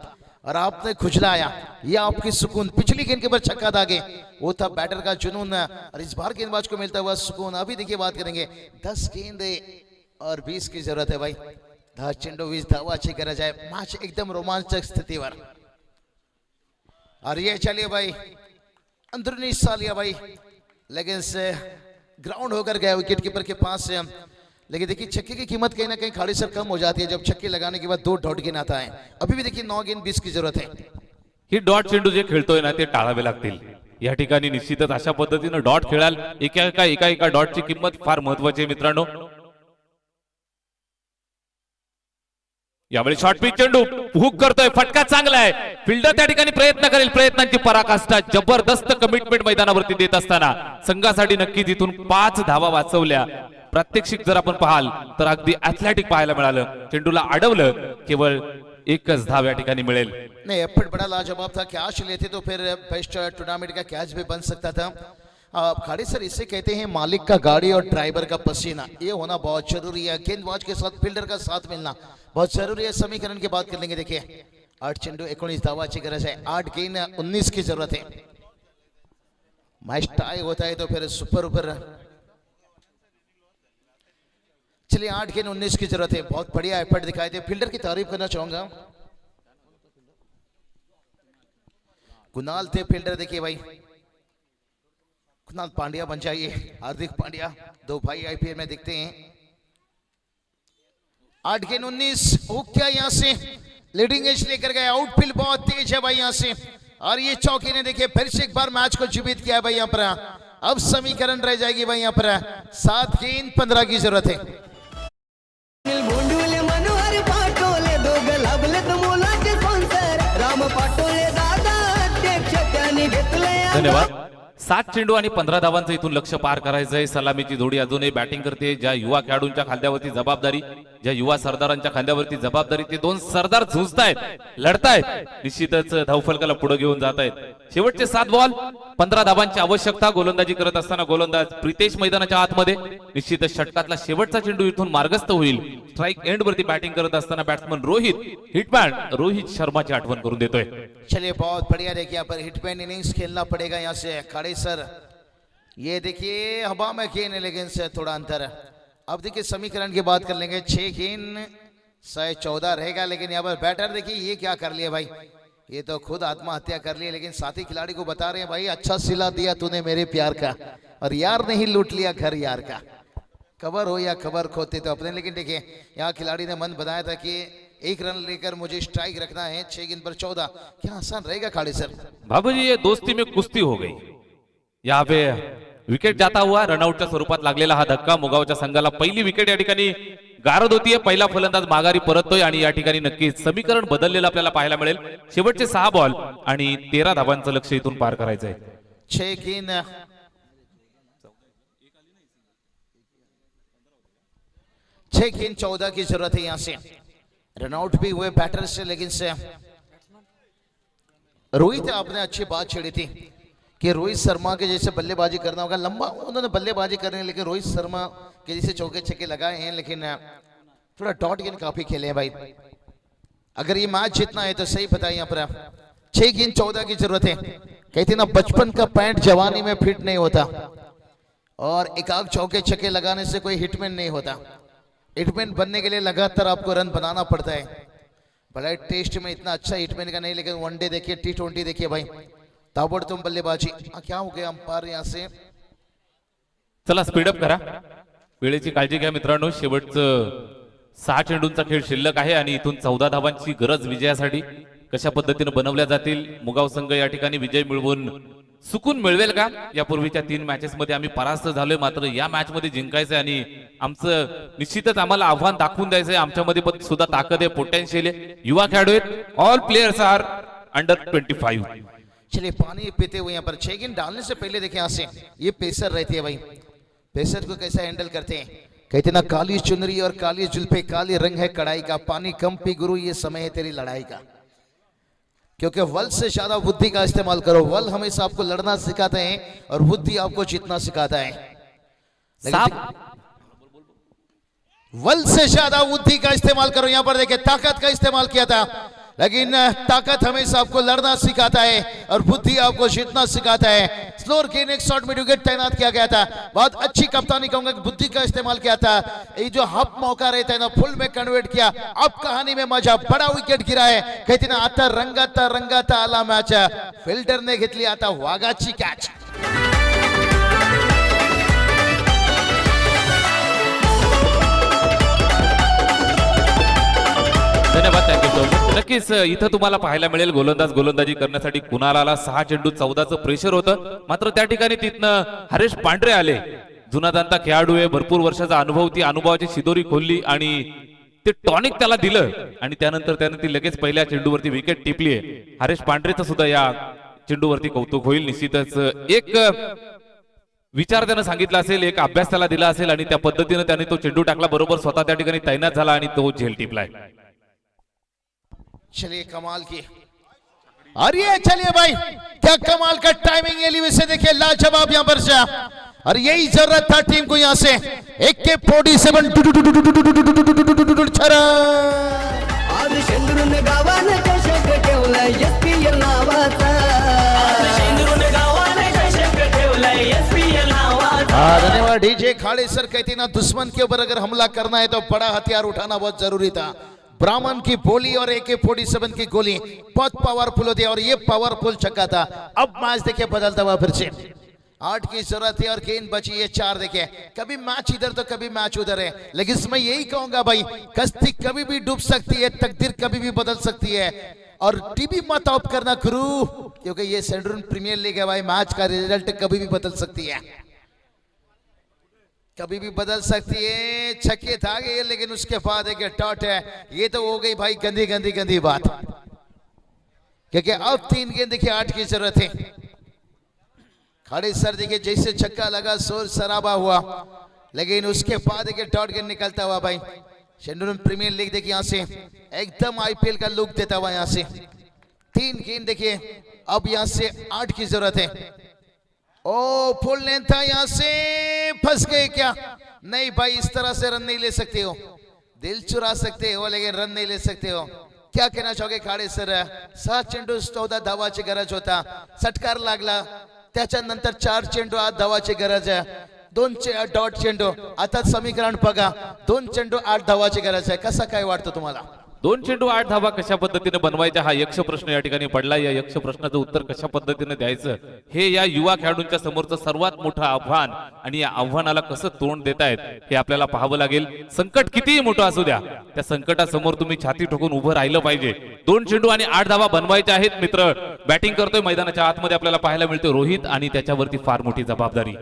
और आपने खुजलाया, ये आपकी सुकून। पिछली गेंद के ऊपर छक्का दागे, वो था बैटर का जुनून, और इस बार गेंदबाज को मिलता हुआ सुकून। अभी देखिए बात करेंगे 10 गेंद और 20 की जरूरत है भाई। 10 चेंडू 20 धावाची गरज आहे। मैच एकदम रोमांचक स्थितीवर। और ये चलिए भाई अंदरूनी हिस्सा लिया भाई, लेकिन से ग्राउंड होकर गया विकेट कीपर के पास से। लेकिन देखिए छक्के की कीमत कहीं ना कहीं खाड़ी सर कम हो जाती है जब छक्के लगाने के बाद 2 डॉट गेंद आता है। अभी भी देखिए 9 गेंद 20 की जरूरत है।
ही डॉट चेंडू जे खेळतोय ना ते टाळावे लागतील। या ठिकाणी निश्चितच अशा पद्धतीने डॉट खेळाल, एका डॉटची किंमत फार महत्वाची आहे मित्रांनो। यावेळी शॉर्ट पिच चेंडू हुक करतोय, फटका चांगला आहे। फिल्डर त्या ठिकाणी प्रयत्न करेल, प्रयत्नांची पराकाष्ठा जबरदस्त कमिटमेंट मैदानावरती देत असताना संघासाठी नक्कीच इथून 5 धावा वाचवल्या। प्रात्यक्षिक जर आपण पाहाल तर अगदी ॲथलेटिक पाहायला मिळालं। चेंडूला अडवलं, केवळ 1च धाव या ठिकाणी मिळेल।
नहीं एफर्ट बड़ा लाजवाब था। कैच लेते तो फिर बेस्ट टूर्नामेंट का कैच भी बन सकता था। खाड़ी सर इसे कहते हैं मालिक का गाड़ी और ड्राइवर का पसीना, ये होना बहुत जरूरी है। गेंदबाज के साथ फील्डर का साथ मिलना बहुत जरूरी है। समीकरण की बात कर लेंगे। देखिए 8 चेंडू 19 धावाची गरज है। 8 गेंद 19 की जरूरत है। मैच टाई होता है तो फिर सुपर ऊपर। चलिए 8 गेंद 19 की जरूरत है। बहुत बढ़िया एफर्ट दिखाए थे। फील्डर की तारीफ करना चाहूंगा, कुणाल थे फील्डर। देखिए भाई कुणाल पांड्या बन जाइए, हार्दिक पांड्या, 2 भाई आईपीएल में दिखते हैं। 8 गेंद 19 हुक किया यहाँ से, लीडिंग एज लेकर गए। आउटफील्ड बहुत तेज है भाई यहाँ से, और ये चौकी ने देखिए फिर से एक बार मैच को जीवित किया भाई यहाँ पर। अब समीकरण रह जाएगी भाई यहाँ पर 7 गेंद 15 की जरूरत है।
भोंडुले मनोहर पाटोले दोघ लाभलेत मुलाचे स्पॉन्सर राम पाटोले दादा अध्यक्ष त्यांनी घेतले
धन्यवाद। 7 चेंडू आणि 15 धावांचं इथून लक्ष पार करायचंय. सलामीची जोडी अजूनही बॅटिंग करते. ज्या युवा खेळाडूंच्या खांद्यावरती जबाबदारी, ज्या युवा सरदारांच्या खांद्यावरती जबाबदारी, ते दोन सरदार झुंजतायत, लढतायत, निश्चितच धावफलकाला पुढे घेऊन जात आहेत. शेवटचे 7 बॉल 15 धावांची आवश्यकता. गोलंदाजी करत असताना गोलंदाज प्रितेश मैदानाच्या आतमध्ये. निश्चितच षटकातला शेवटचा चेंडू इथून मार्गस्थ होईल. स्ट्राइक एंड वरती बॅटिंग करत असताना बॅट्समन हिटमॅन रोहित शर्माची आठवण करून देतोय.
चलिए बहुत बढ़िया. देखिए यहाँ पर हिटमैन इनिंग्स खेलना पड़ेगा यहाँ से खाड़ी सर. ये देखिए हवा में खेलने लेकिन से थोड़ा अंतर है. अब देखिए समीकरण की बात कर लेंगे. 6 गेंद 114 रहेगा. लेकिन यहाँ पर बैटर देखिए ये क्या कर लिया भाई, ये तो खुद आत्महत्या कर लिया. लेकिन साथी खिलाड़ी को बता रहे हैं भाई अच्छा सिला दिया तूने मेरे प्यार का, और यार नहीं लूट लिया घर यार का. कवर हो या खबर खोते तो अपने. लेकिन देखिए यहाँ खिलाड़ी ने मन बनाया था कि 1 रन लेकर मुझे स्ट्राइक रखना है. 6 गेंद पर 14. क्या आसान रहेगा खाड़ी सर?
बाबूजी ये दोस्ती में कुस्ती हो गई. यहाँ पे विकेट जाता हुआ रनआउटच्या स्वरूपात लागलेला हा धक्का मुगावच्या संघाला पहिली विकेट या ठिकाणी गारद होतीये. पहिला फलंदाज माघारी परततोय आणि या ठिकाणी नक्कीच समीकरण बदललेलं आपल्याला पाहायला मिळेल. शेवटचे 6 बॉल आणि 13 धावांचं लक्ष इथून पार करायचंय.
6 गेंद 14 की जरूरत है यहाँ से. रनआउट भी हुए बैटर से, लेकिन से रोहित आपने अच्छी बात छेड़ी थी कि रोहित शर्मा के जैसे बल्लेबाजी करना होगा. लंबा उन्होंने बल्लेबाजी करनी है, लेकिन रोहित शर्मा के जैसे चौके छक्के लगाए हैं. लेकिन थोड़ा डॉट गेंद काफी खेले हैं भाई. अगर ये मैच जीतना है तो सही बताइए यहाँ पर 6 गेंद 14 की जरूरत है. कहते ना बचपन का पैंट जवानी में फिट नहीं होता, और एकाग चौके छक्के लगाने से कोई हिटमैन नहीं होता. हिटमैन बनने के लिए लगातार आपको रन बनाना पड़ता है. भले टेस्ट में इतना अच्छा हिटमैन का नहीं, लेकिन वनडे देखिए, T20 देखिए भाई, ताबड़तोड़ बल्लेबाजी. क्या हो गया अंपायर यहाँ से?
चला स्पीडअप करा, वेळेची काळजी घ्या मित्रांनो. शेवटचं 6 चेंडूंचा खेळ शिल्लक आहे आणि इथून 14 धावांची गरज विजयासाठी. कशा पद्धतीने बनवल्या जातील. मुगाव संघ या ठिकाणी विजय मिळवून सुकून मिळवेल का? यापूर्वीच्या 3 मॅचेस मध्ये आम्ही परास्त झालोय, मात्र या मॅच मध्ये जिंकायचंय आणि आमचं निश्चितच आम्हाला आव्हान दाखवून द्यायचंय. आमच्यामध्ये पण सुद्धा ताकद आहे, पोटेन्शियल आहे, युवा खेळाडू आहेत. All players are under 25.
चलिए पानी पीते हुए यहाँ पर 6 गेंद डालने से पहले देखिए यहाँ से ये पेसर रहती है भाई. पेसर को कैसा हैंडल करते हैं. कहते ना काली चुनरी और काली जुल्फे, काली रंग है कड़ाई का. पानी कम पी गुरु, ये समय है तेरी लड़ाई का. क्योंकि वल से ज्यादा बुद्धि का इस्तेमाल करो. वल हमेशा आपको लड़ना सिखाते हैं और बुद्धि आपको जीतना सिखाता है. वल से ज्यादा बुद्धि का इस्तेमाल करो. यहां पर देखिए ताकत का इस्तेमाल किया था, लेकिन ताकत हमेशा आपको लड़ना सिखाता है और बुद्धि आपको जीतना सिखाता है. स्लोअर गेंद एक शॉट मिड विकेट तैनात किया गया था. बहुत अच्छी कप्तानी कहूंगा कि बुद्धि का इस्तेमाल किया था. ये जो हाफ मौका रहता है ना, फुल में कन्वर्ट किया. अब कहानी में मजा, बड़ा विकेट गिरा है. कहते ना आता रंगाता आला मॅच. फिल्डरने घेतली आता वाघाची कॅच.
धन्यवाद, थँक्यू सो मच. नक्कीच इथं तुम्हाला पाहायला मिळेल गोलंदाजी करण्यासाठी कुणाला 6 चेंडू 14चं प्रेशर होतं. मात्र त्या ठिकाणी तिथनं हरेश पांढरे आले. जुना जाणता खेळाडू आहे, भरपूर वर्षाचा अनुभव. ती अनुभवाची शिदोरी खोलली आणि ते टॉनिक त्याला दिलं आणि त्यानंतर त्याने ती लगेच पहिल्या चेंडूवरती विकेट टिपली आहे. हरेश पांढरेचं सुद्धा या चेंडूवरती कौतुक होईल. निश्चितच एक विचार त्यानं सांगितला असेल, एक अभ्यास त्याला दिला असेल आणि त्या पद्धतीने त्याने तो चेंडू टाकला. बरोबर स्वतः त्या ठिकाणी तैनात झाला आणि तो झेल टिपलाय.
चलिए कमाल की, अरे चलिए भाई क्या कमाल का टाइमिंग एलिवेशन देखिए, लाजवाब यहाँ पर से. और यही जरूरत था टीम को यहाँ से. AK-47
आज शेंद्रून गावानं चषक ठेवलाय SPL नावाचा.
धन्यवाद डीजे खाड़े सर. कहते ना दुश्मन के ऊपर अगर हमला करना है तो बड़ा हथियार उठाना बहुत जरूरी था. ब्राह्मण की बोली और AK-47 की गोली बहुत पावरफुल होती है, और ये पावरफुल छक्का था. अब मैच देखिए बदलता हुआ फिर से. 8 की जरूरत है और गेंद बची है 4. देखिए कभी मैच इधर तो कभी मैच उधर है, लेकिन इसमें यही कहूंगा भाई कश्ती कभी भी डूब सकती है, तकदीर कभी भी बदल सकती है. और टीवी मत ऑफ करना गुरु, क्योंकि ये सेंट्रल प्रीमियर लीग है भाई. मैच का रिजल्ट कभी भी बदल सकती है, कभी भी बदल सकती है. छक्के था गए, लेकिन उसके बाद एक डॉट है. ये तो हो गई भाई गंदी बात, क्योंकि अब 3 गेंद देखिए 8 की जरूरत है. खाड़ी सर देखिए जैसे छक्का लगा शोर शराबा हुआ, लेकिन उसके बाद देखिए डॉट गेंद निकलता हुआ भाई। शेंडूरन प्रीमियर लीग देखिए यहाँ से एकदम आईपीएल का लुक देता हुआ यहाँ से। 3 गेंद देखिए, अब यहाँ से 8 की जरूरत है। ओ फुल लेंथ था, यहाँ से फंस गए क्या? नहीं भाई, इस तरह से रन नहीं ले सकते हो, दिल चुरा सकते हो लेकिन रन नहीं ले सकते हो। क्या कहना चाहोगे खाडे सर? 7 चेंडू 14 धावाची गरज होता, षटकार लागला, त्याच्यानंतर 4 चेंडू 8 धावाची गरज आहे, 2 डॉट चेंडू। आता समीकरण बघा, 2 चेंडू 8 धावाची गरज आहे, कसा काय वाटतं तुम्हाला?
2 चेंडू 8 धावा कशा पद्धतीने बनवायचा हा यक्ष प्रश्न या ठिकाणी पडला। या यक्ष प्रश्नाचं उत्तर कशा पद्धतीने द्यायचं हे या युवा खेळाडूंच्या समोरचं सर्वात मोठं आव्हान, आणि या आव्हानाला कसं तोंड देतायत हे आपल्याला पाहावं लागेल। संकट कितीही मोठं असू द्या, त्या संकटासमोर तुम्ही छाती ठोकून उभं राहिलं पाहिजे। 2 चेंडू आणि 8 धावा बनवायच्या आहेत मित्र। बॅटिंग करतोय मैदानाच्या आतमध्ये आपल्याला पाहायला मिळतोय रोहित, आणि त्याच्यावरती फार मोठी जबाबदारी।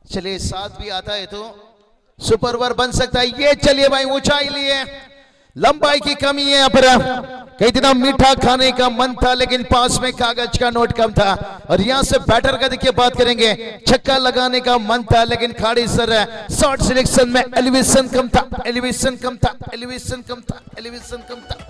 चलिए 7 भी आता है तो सुपर ओवर बन सकता है ये। चलिए भाई, ऊंचाई लिए, लंबाई की कमी है। पर कई दिनों मीठा खाने का मन था लेकिन पास में कागज का नोट कम था। और यहां से बैटर का देखिए बात करेंगे, छक्का लगाने का मन था लेकिन खाड़ी सर शॉट सिलेक्शन में एलिवेशन कम था, एलिवेशन कम था, एलिवेशन कम था, एलिवेशन कम था।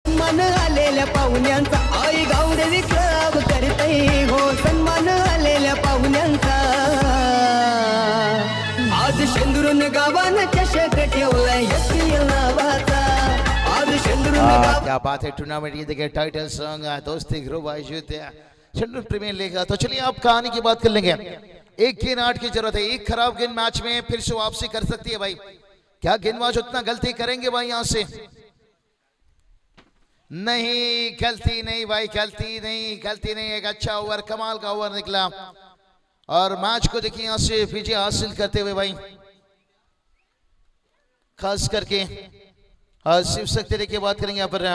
सन्मान आलेल्या पाहुण्यांचा आई गावदेवी क्लब करते हो, सन्मान आलेल्या पाहुण्यांचा। आज शेंदुरून गावानं चषक ठेवलाय यशवीर नावाचा, आज शेंदुरून गाव।
क्या बात है, टूर्नामेंट ये देखिए टाइटल सॉन्ग दोस्ती ग्रुप आयोजित है शेंडूर प्रीमियर लीग। तो चलिए आप कहानी की बात कर लेंगे। 1 गेंद 8 की जरूरत है, एक खराब गेंद मैच में फिर से वापसी कर सकती है भाई। क्या गेंदबाज उतना गलती करेंगे भाई? यहाँ से नहीं, गलती नहीं भाई, गलती नहीं, गलती नहीं। एक अच्छा ओवर, कमाल का ओवर निकला और मैच को देखिए यहाँ से विजय हासिल करते हुए भाई, खास करके शिव शक्ति की बात करेंगे। यहाँ पर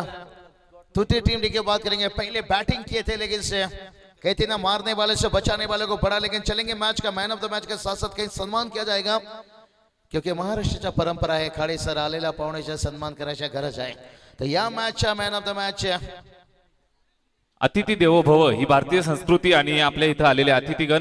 दूसरी टीम की बात करेंगे। पहले बैटिंग किए थे लेकिन से कहते ना, मारने वाले से बचाने वाले को बड़ा। लेकिन चलेंगे मैच का मैन ऑफ द मैच के साथ साथ कहीं सन्मान किया जाएगा, क्योंकि महाराष्ट्राच्या परंपरा आहे खाडे सर आलेल्या पाहुण्याचा सन्मान करायची गरज आहे। तर या मॅचच्या मॅन ऑफ द मॅच
अतिथी देवो भव ही भारतीय संस्कृती, आणि आपल्या इथं आलेले अतिथीगण